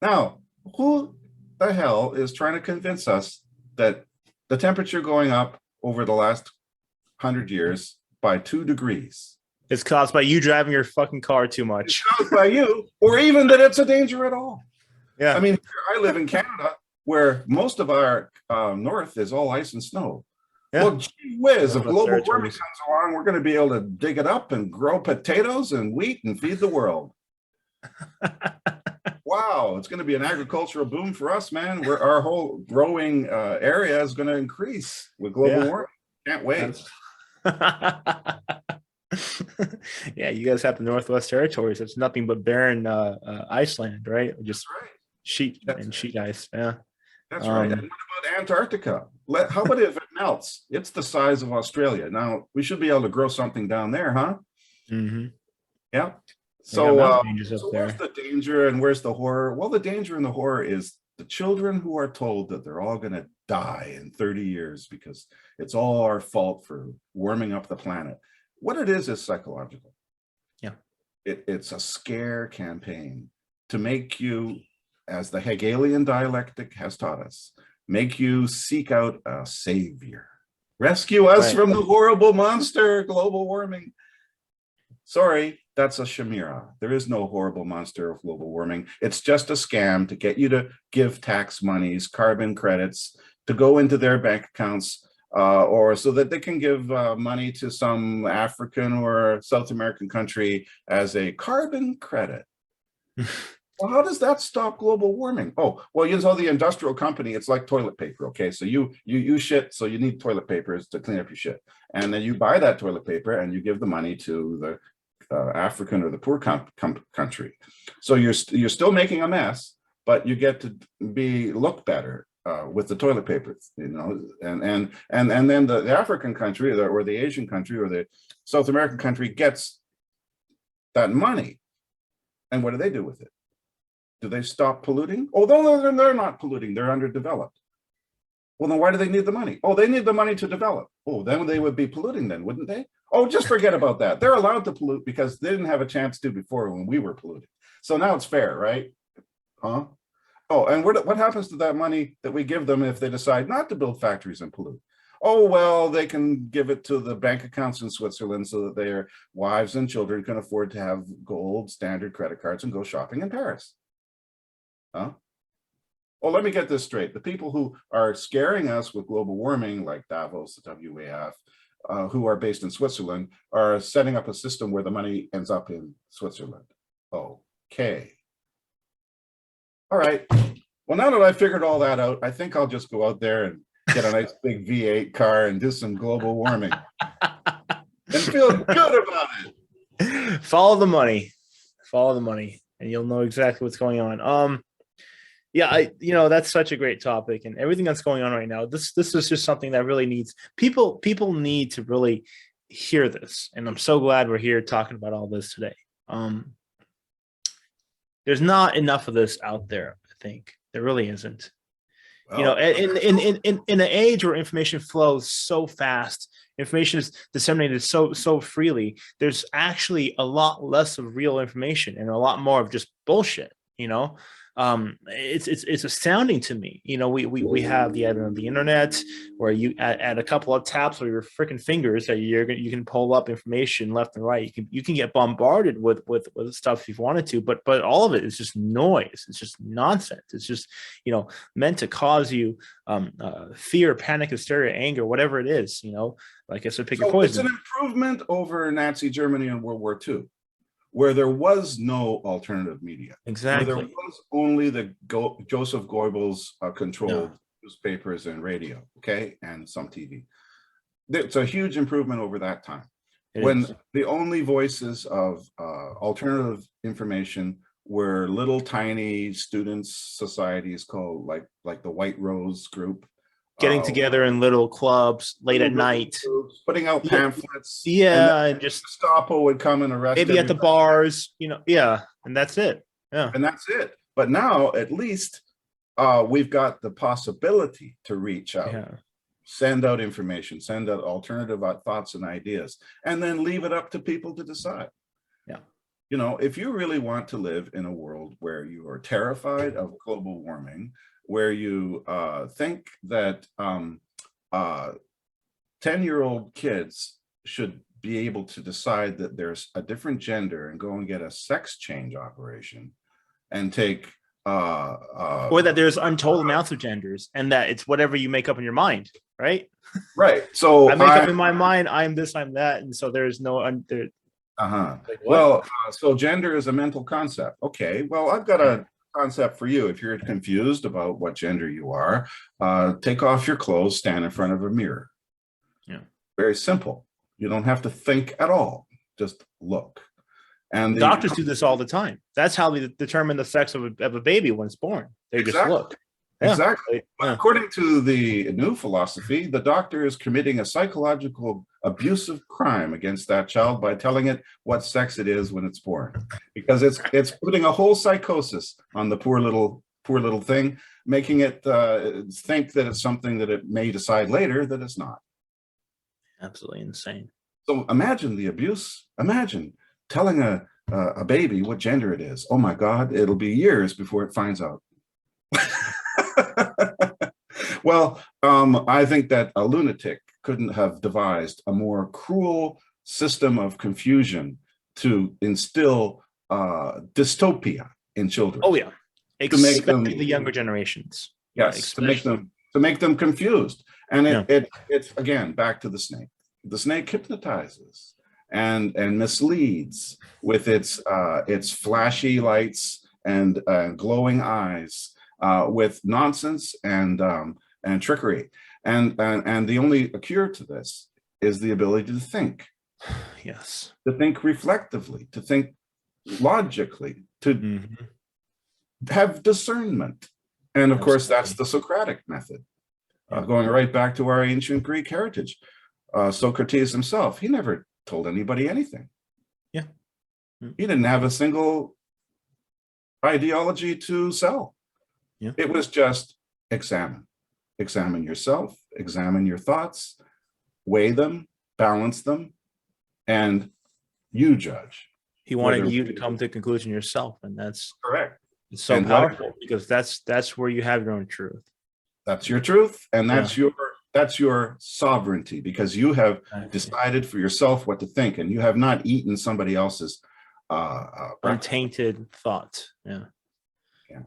Now, who the hell is trying to convince us that the temperature going up over the last 100 years by 2 degrees? It's caused by you driving your fucking car too much. It's caused by you, or even that it's a danger at all. Yeah. I mean, I live in Canada, where most of our north is all ice and snow. Yeah. Well, gee whiz, if global warming comes along, we're going to be able to dig it up and grow potatoes and wheat and feed the world. Wow, it's going to be an agricultural boom for us, man. Our whole growing area is going to increase with global warming. Can't wait. Yeah, you guys have the Northwest Territories. It's nothing but barren Iceland, right? Just sheet ice. Yeah. That's right. And what about Antarctica? How about if it melts? It's the size of Australia. Now, we should be able to grow something down there, huh? Mm-hmm. Yeah. So where's the danger and where's the horror? Well, the danger and the horror is the children who are told that they're all going to die in 30 years because it's all our fault for warming up the planet. What it is psychological. Yeah. It's a scare campaign to make you, as the Hegelian dialectic has taught us, make you seek out a savior. Rescue us from the horrible monster, global warming. Sorry, that's a chimera. There is no horrible monster of global warming. It's just a scam to get you to give tax monies, carbon credits, to go into their bank accounts, or so that they can give money to some African or South American country as a carbon credit. Well, how does that stop global warming? Oh, well, the industrial company, it's like toilet paper, okay? So you shit, so you need toilet papers to clean up your shit. And then you buy that toilet paper and you give the money to the African or the poor country. So you're still making a mess, but you get to look better with the toilet paper, and then the African country or the Asian country or the South American country gets that money. And what do they do with it? Do they stop polluting? Oh, no, they're not polluting. They're underdeveloped. Well, then why do they need the money? Oh, they need the money to develop. Oh, then they would be polluting then, wouldn't they? Oh, just forget about that. They're allowed to pollute because they didn't have a chance to before when we were polluting. So now it's fair, right? Huh? Oh, and what happens to that money that we give them if they decide not to build factories and pollute? Oh, well, they can give it to the bank accounts in Switzerland so that their wives and children can afford to have gold standard credit cards and go shopping in Paris. Huh? Well, let me get this straight. The people who are scaring us with global warming, like Davos, the WEF, who are based in Switzerland, are setting up a system where the money ends up in Switzerland. Okay. All right. Well, now that I figured all that out, I think I'll just go out there and get a nice big V8 car and do some global warming and feel good about it. Follow the money, and you'll know exactly what's going on. Yeah, that's such a great topic, and everything that's going on right now. This is just something that really needs people need to really hear this, and I'm so glad we're here talking about all this today. There's not enough of this out there. I think there really isn't. Well, In an age where information flows so fast, information is disseminated so freely, there's actually a lot less of real information and a lot more of just bullshit. It's astounding to me. We have the advent of the internet, where you at a couple of taps with your freaking fingers that you can pull up information left and right. You can get bombarded with stuff if you wanted to, but all of it is just noise. It's just nonsense. It's just meant to cause you fear, panic, hysteria, anger, whatever it is. Like I said, pick your poison. It's an improvement over Nazi Germany in World War II, where there was no alternative media. Exactly. Where there was only the Joseph Goebbels controlled newspapers and radio, okay, and some TV. It's a huge improvement over that time. The only voices of alternative information were little tiny students societies called like the White Rose group, getting together in little clubs late at night, putting out pamphlets. And just Gestapo would come and arrest maybe at the bars, and that's it. Yeah, and that's it. But now at least we've got the possibility to reach out, send out information, send out alternative thoughts and ideas, and then leave it up to people to decide. Yeah, if you really want to live in a world where you are terrified of global warming, where you think that 10-year-old kids should be able to decide that there's a different gender and go and get a sex change operation and take or that there's untold amounts of genders and that it's whatever you make up in your mind, right? Right. So I make up in my mind, I'm this, I'm that, and so there's no well, so gender is a mental concept. Okay, well, I've got a concept for you. If you're confused about what gender you are, take off your clothes, stand in front of a mirror. Yeah, very simple. You don't have to think at all, just look. And doctors do this all the time. That's how they determine the sex of a baby when it's born. They just look. Exactly. But according to the new philosophy, the doctor is committing a psychological abusive crime against that child by telling it what sex it is when it's born, because it's putting a whole psychosis on the poor little thing, making it think that it's something that it may decide later that it's not. Absolutely insane. So imagine the abuse. Imagine telling a baby what gender it is. Oh my God, it'll be years before it finds out. Well, I think that a lunatic couldn't have devised a more cruel system of confusion to instill dystopia in children. Oh yeah, especially the younger generations. Yes, to make them confused. And it's again back to the snake. The snake hypnotizes and misleads with its flashy lights and glowing eyes, with nonsense and trickery, and the only cure to this is the ability to think. Yes, to think reflectively, to think logically, to have discernment, and of course that's the Socratic method, going right back to our ancient Greek heritage. Socrates himself, he never told anybody anything. Yeah, He didn't have a single ideology to sell. Yeah. It was just examine yourself, examine your thoughts, weigh them, balance them, and you judge. He wanted Whether- you to come to a conclusion yourself, and that's Correct. it's so And powerful because that's where you have your own truth. That's your truth, and Yeah. that's your sovereignty, because you have decided for yourself what to think, and you have not eaten somebody else's breakfast. Untainted thoughts. Yeah. Yeah.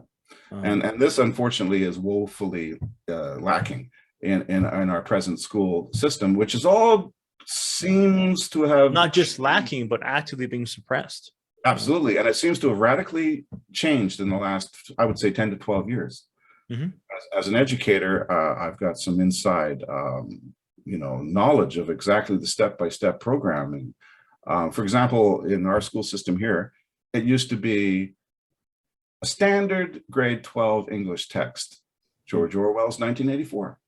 Um, And this unfortunately is woefully lacking in our present school system, which is all seems to have not just lacking, but actively being suppressed. absolutely, and it seems to have radically changed in the last, I would say, 10 to 12 years. Mhm. As an educator, I've got some inside knowledge of exactly the step-by-step programming. For example, in our school system here, it used to be a standard grade 12 English text, George Orwell's 1984.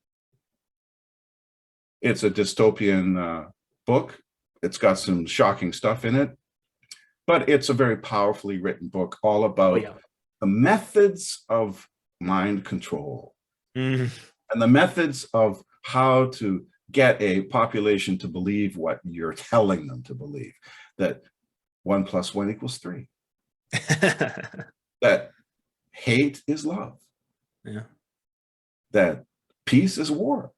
It's a dystopian book. It's got some shocking stuff in it, but it's a very powerfully written book all about the methods of mind control Mhm. and the methods of how to get a population to believe what you're telling them to believe, that 1 + 1 = 3, that hate is love, Yeah. that peace is war,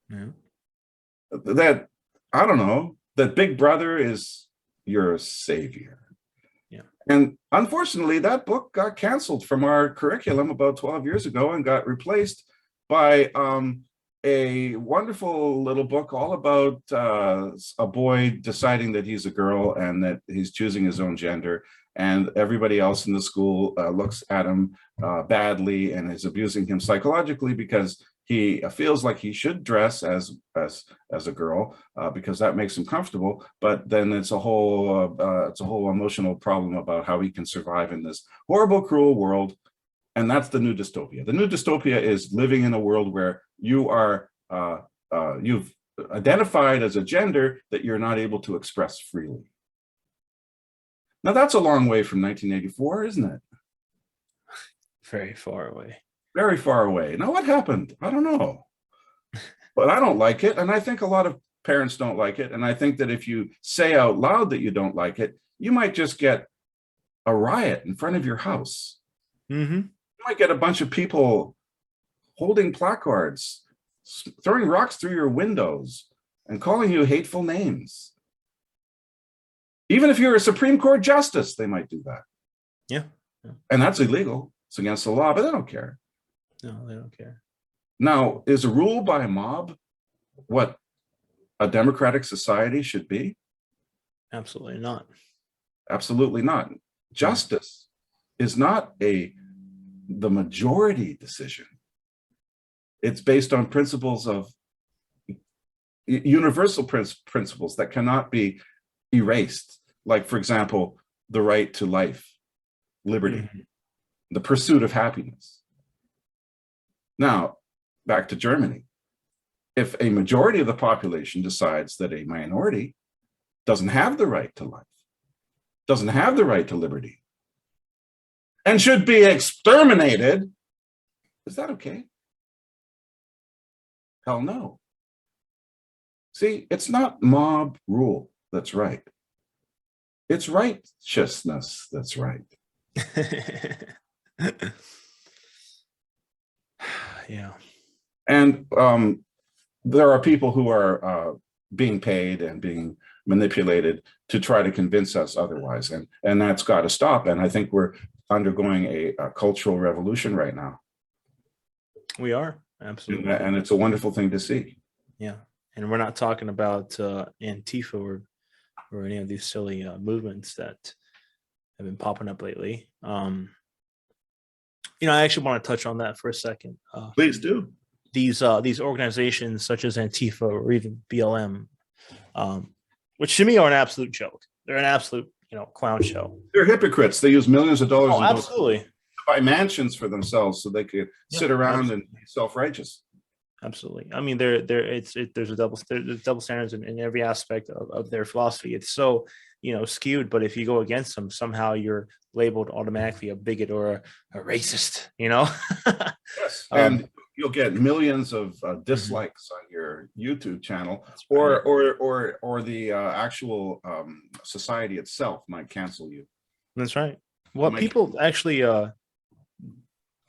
Yeah. that, I don't know, that Big Brother is your savior. Yeah. And unfortunately, that book got canceled from our curriculum about 12 years ago and got replaced by a wonderful little book all about a boy deciding that he's a girl and that he's choosing his own gender, and everybody else in the school looks at him badly and is abusing him psychologically because he feels like he should dress as a girl because that makes him comfortable. But then it's a whole emotional problem about how he can survive in this horrible, cruel world. And that's the new dystopia. The new dystopia is living in a world where you are you've identified as a gender that you're not able to express freely. Now that's a long way from 1984, isn't it? Very far away. Very far away. Now what happened? I don't know. But I don't like it. And I think a lot of parents don't like it. And I think that if you say out loud that you don't like it, you might just get a riot in front of your house. Mm-hmm. You might get a bunch of people holding placards, throwing rocks through your windows, and calling you hateful names. Even if you're a Supreme Court justice, they might do that. Yeah. And that's illegal. It's against the law, but they don't care. No, they don't care. Now, is a rule by a mob what a democratic society should be? Absolutely not. Absolutely not. Justice is not the majority decision. It's based on principles of universal principles that cannot be erased. Like, for example, the right to life, liberty, the pursuit of happiness. Now, back to Germany. If a majority of the population decides that a minority doesn't have the right to life, doesn't have the right to liberty, and should be exterminated, is that okay? Hell no. See, it's not mob rule that's right. It's righteousness that's right. Yeah. And there are people who are being paid and being manipulated to try to convince us otherwise. And that's got to stop. And I think we're undergoing a cultural revolution right now. We are. Absolutely. And it's a wonderful thing to see. Yeah. And we're not talking about Antifa or any of these silly movements that have been popping up lately. I actually want to touch on that for a second. Please do. These organizations such as Antifa or even BLM, which to me are an absolute joke. They're an absolute, clown show. They're hypocrites. They use millions of dollars Oh, absolutely. to buy mansions for themselves so they could sit around and be self-righteous. Absolutely. I mean, there's there's double standards in every aspect of their philosophy. It's so, skewed, but if you go against them, somehow you're labeled automatically a bigot or a racist, Yes, um, and you'll get millions of mhm, dislikes on your YouTube channel, that's right. or the actual society itself might cancel you. That's right. They'll What make people actually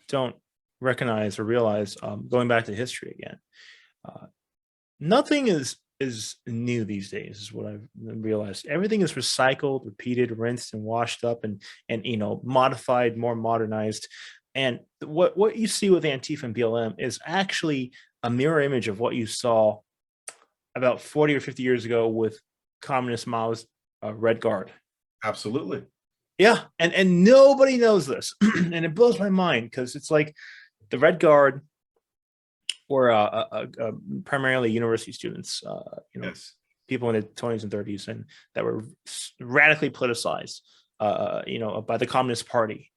don't recognize or realize, going back to history again, uh, nothing is new these days, is what I've realized. Everything is recycled, repeated, rinsed, and washed up, and modified, more modernized. And what you see with Antifa and BLM is actually a mirror image of what you saw about 40 or 50 years ago with communist Mao's Red Guard. absolutely. Yeah, and nobody knows this, and it blows my mind because it's like the Red Guard were primarily university students, Yes. people in the 20s and 30s, and that were radically politicized, by the Communist Party.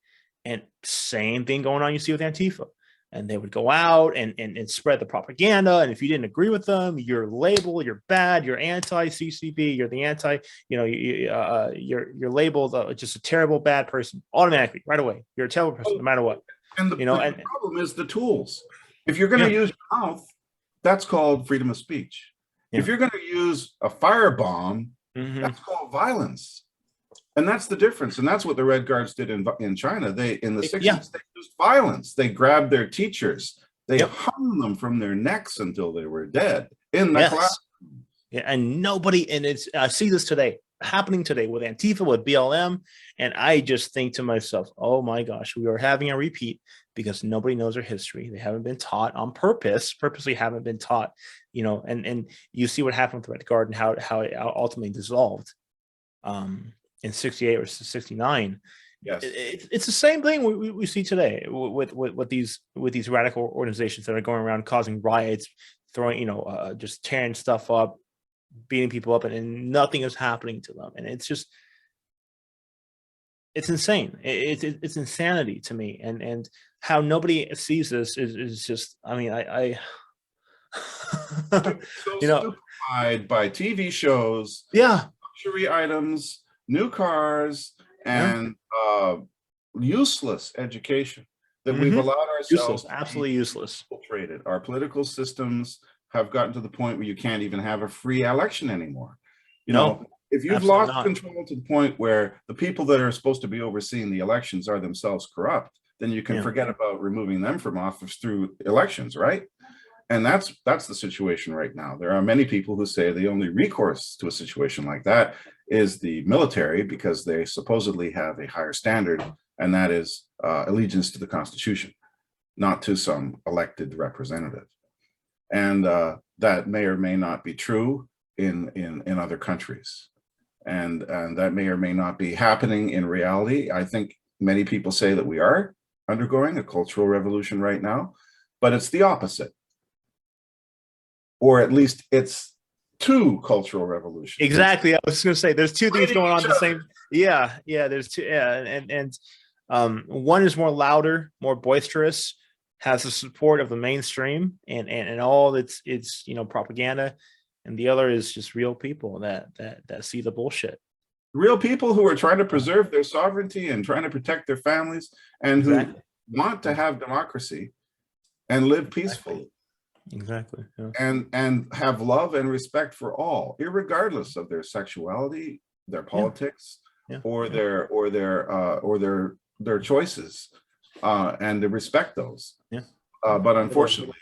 And same thing going on you see with Antifa. And they would go out and spread the propaganda. And if you didn't agree with them, you're labeled, you're bad, you're anti-CCB, you're the anti, you're labeled just a terrible, bad person automatically, right away. You're a terrible person, no matter what, And the and problem is the tools. If you're going to yeah, use your mouth, that's called freedom of speech. If yeah. you're going to use a firebomb, Hmm. that's called violence. And that's the difference. And that's what the Red Guards did in China. They in the Yeah. 60s, they used violence. They grabbed their teachers, they Yep. hung them from their necks until they were dead in the class. Yes. Yeah, and nobody, and it's I see this today happening today with Antifa, with BLM, and I just think to myself, oh my gosh, we are having a repeat because nobody knows their history. They haven't been taught on purposely haven't been taught, and you see what happened with the Red Guard and how it ultimately dissolved, in 68 or 69. Yes. It's the same thing we see today with these radical organizations that are going around causing riots, throwing, just tearing stuff up, beating people up, and nothing is happening to them. And it's insane. It's insanity to me. And how nobody sees this is just, I mean, I So you know, stupefied by TV shows, yeah, luxury items, new cars, yeah, and useless education that we've hmm, allowed ourselves useless, to be absolutely useless. infiltrated. Our political systems have gotten to the point where you can't even have a free election anymore. You No, know, if you've absolutely lost not. control to the point where the people that are supposed to be overseeing the elections are themselves corrupt, then you can Yeah, forget about removing them from office through elections, right? And that's the situation right now. There are many people who say the only recourse to a situation like that is the military because they supposedly have a higher standard, and that is allegiance to the Constitution, not to some elected representative. And that may or may not be true in other countries, and that may or may not be happening in reality. I think many people say that we are undergoing a cultural revolution right now, but it's the opposite, or at least it's two cultural revolutions. It's exactly. I was going to say there's two things fighting going on each at the other. same. Yeah, yeah. There's two. Yeah, one is more louder, more boisterous, has the support of the mainstream and all its propaganda, and the other is just real people that see the bullshit. Real people who are trying to preserve their sovereignty and trying to protect their families and who Exactly. want to have democracy and live Exactly. peacefully Exactly. Yeah. and have love and respect for all, irregardless of their sexuality, their Yeah. politics, Yeah. or Yeah. their choices, and to respect those. Yeah. But unfortunately,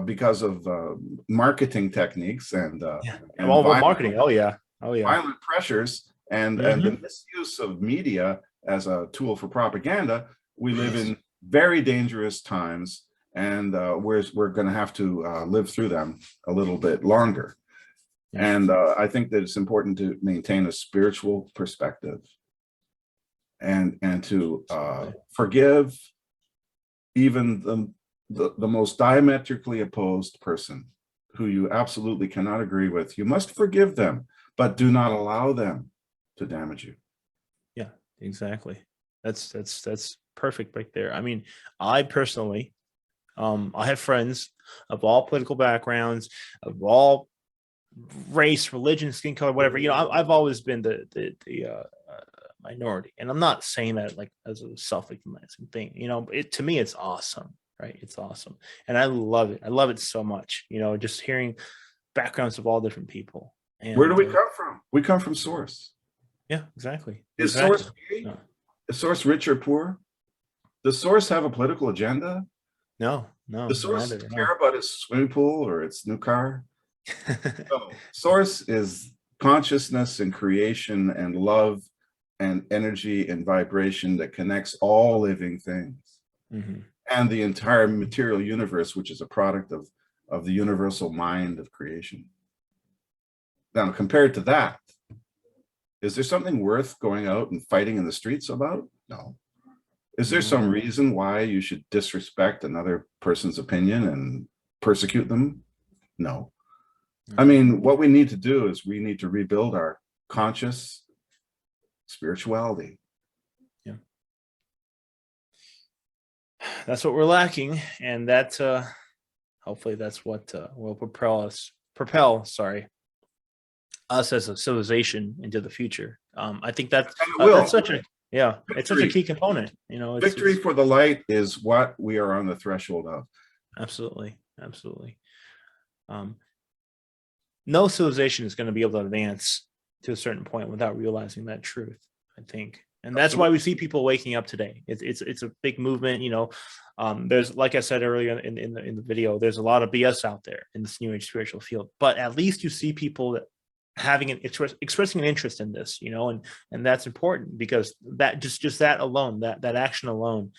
because of marketing techniques Yeah. and All about marketing. Oh yeah. Oh yeah. violent pressures and the Hmm. misuse of media as a tool for propaganda, we live Yes. in very dangerous times, and we're going to have to live through them a little bit longer. Yeah. And I think that it's important to maintain a spiritual perspective and to Absolutely. forgive even the most diametrically opposed person who you absolutely cannot agree with. You must forgive them, but do not allow them to damage you. Yeah. Exactly. That's perfect right there. I mean, I personally, I have friends of all political backgrounds, of all race, religion, skin color, whatever. I've always been the minority, and I'm not saying that like as a self-victimizing thing. It to me, it's awesome, right? It's awesome, and I love it. I love it so much. Just hearing backgrounds of all different people. Where do And we come from? We come from source. yeah, exactly. Is Exactly. source gay? No, Is source rich or poor? Does source have a political agenda? no, no, Does source neither. care about its swimming pool or its new car? No. Source is consciousness and creation and love and energy and vibration that connects all living things Hmm. and the entire material universe, which is a product of the universal mind of creation. Now, compared to that, is there something worth going out and fighting in the streets about? No. Is there some reason why you should disrespect another person's opinion and persecute them? No. I mean, what we need to do is we need to rebuild our conscious spirituality. Yeah, that's what we're lacking, and that hopefully that's what will propel us as a civilization into the future. I think And it will. that's such a it's such a key component. Victory for the light is what we are on the threshold of. Absolutely, absolutely. No civilization is going to be able to advance to a certain point without realizing that truth, I think. And that's why we see people waking up today. It's a big movement. There's, like I said earlier in the video, there's a lot of BS out there in this new age spiritual field, but at least you see people that having expressing an interest in this, and that's important, because that just that alone, that action alone,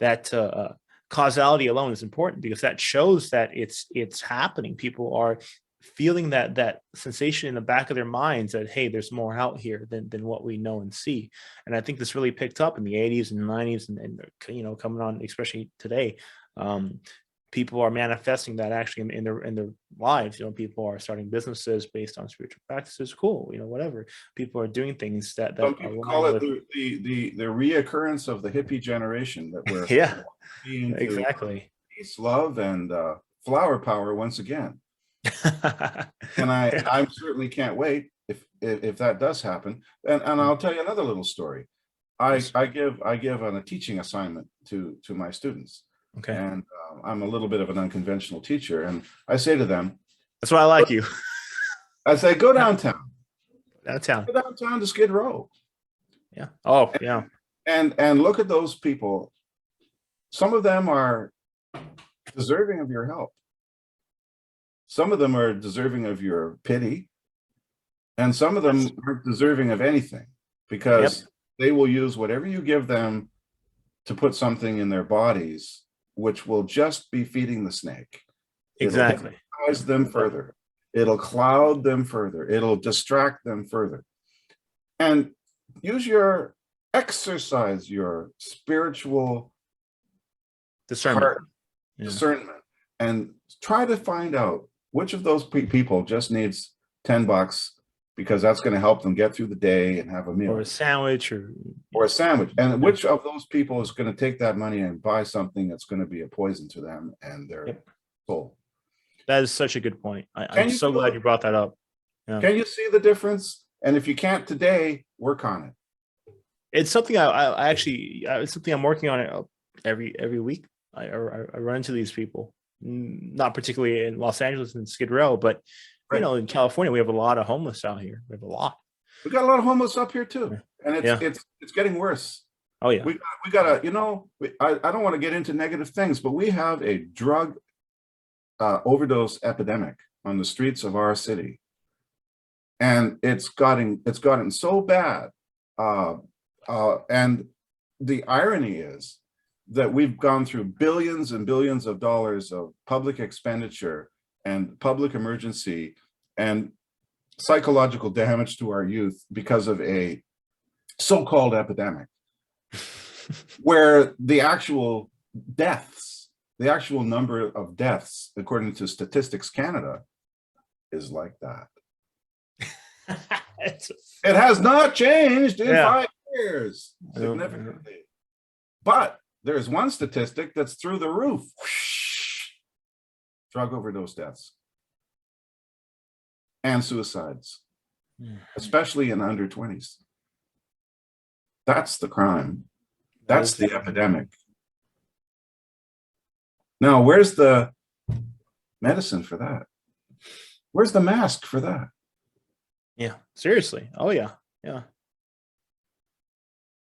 that causality alone is important, because that shows that it's happening. People are feeling that sensation in the back of their minds that, hey, there's more out here than what we know and see. And I think this really picked up in the 80s and 90s, and coming on, especially today. People are manifesting that actually in their lives. people are starting businesses based on spiritual practices. Cool, whatever. People are doing things that some people call it the reoccurrence of the hippie generation, that we're yeah, exactly. peace, love, and flower power once again. And I certainly can't wait if that does happen. And I'll tell you another little story. I give a teaching assignment to my students. Okay. And I'm a little bit of an unconventional teacher, and I say to them, that's why I like you. I say, go downtown. Go downtown to Skid Row. Yeah. Oh, yeah. And look at those people. Some of them are deserving of your help. Some of them are deserving of your pity. And some of them aren't deserving of anything, because they will use whatever you give them to put something in their bodies, which will just be feeding the snake. Exactly. It'll hypnotize them further. It'll cloud them further. It'll distract them further. And exercise your spiritual discernment, and try to find out which of those people just needs $10, because that's going to help them get through the day and have a meal, or a sandwich, and which of those people is going to take that money and buy something that's going to be a poison to them and their soul. That is such a good point. I'm so glad you brought that up. Yeah. Can you see the difference? And if you can't today, work on it. It's something it's something I'm working on every week. I run into these people, not particularly in Los Angeles and Skid Row, but in California, we have a lot of homeless out here. We have a lot. We got a lot of homeless up here too, and it's getting worse. Oh yeah. We got I don't want to get into negative things, but we have a drug overdose epidemic on the streets of our city, and it's gotten so bad. And the irony is that we've gone through billions and billions of dollars of public expenditure and public emergency and psychological damage to our youth because of a so-called epidemic, where the actual number of deaths, according to Statistics Canada, is like that. It has not changed in 5 years significantly. But there's one statistic that's through the roof. Drug overdose deaths and suicides, especially in under 20s. That's the crime. That's the epidemic. Now, where's the medicine for that? Where's the mask for that? Yeah, seriously. Oh yeah, yeah.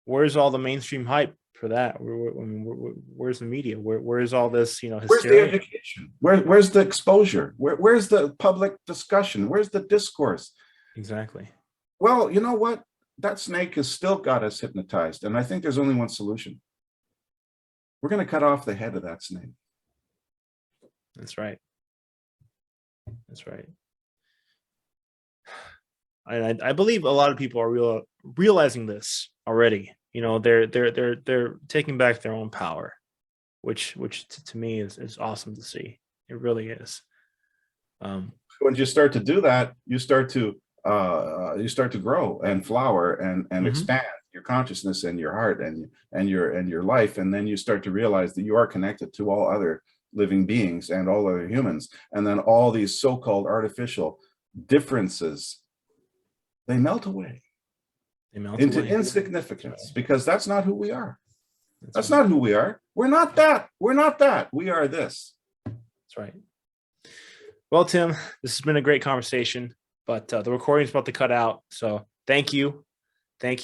Where's all the mainstream hype for that? Where's the media? Where's all this, you know, Where's the hysteria? education? Where's the exposure? Where's the public discussion? Where's the discourse? Exactly. Well, you know what? That snake has still got us hypnotized. And I think there's only one solution. We're going to cut off the head of that snake. That's right. That's right. I believe a lot of people are realizing this already. You know, they're taking back their own power, which to me is awesome to see. It really is. When you start to do that, you start to grow and flower and expand your consciousness and your heart and your life, and then you start to realize that you are connected to all other living beings and all other humans, and then all these so-called artificial differences, they melt away into insignificance, because that's not who we are. That's not who we are. We're not that. We're not that. We are this. That's right. Well, Tim, this has been a great conversation, but the recording is about to cut out. So thank you. Thank you.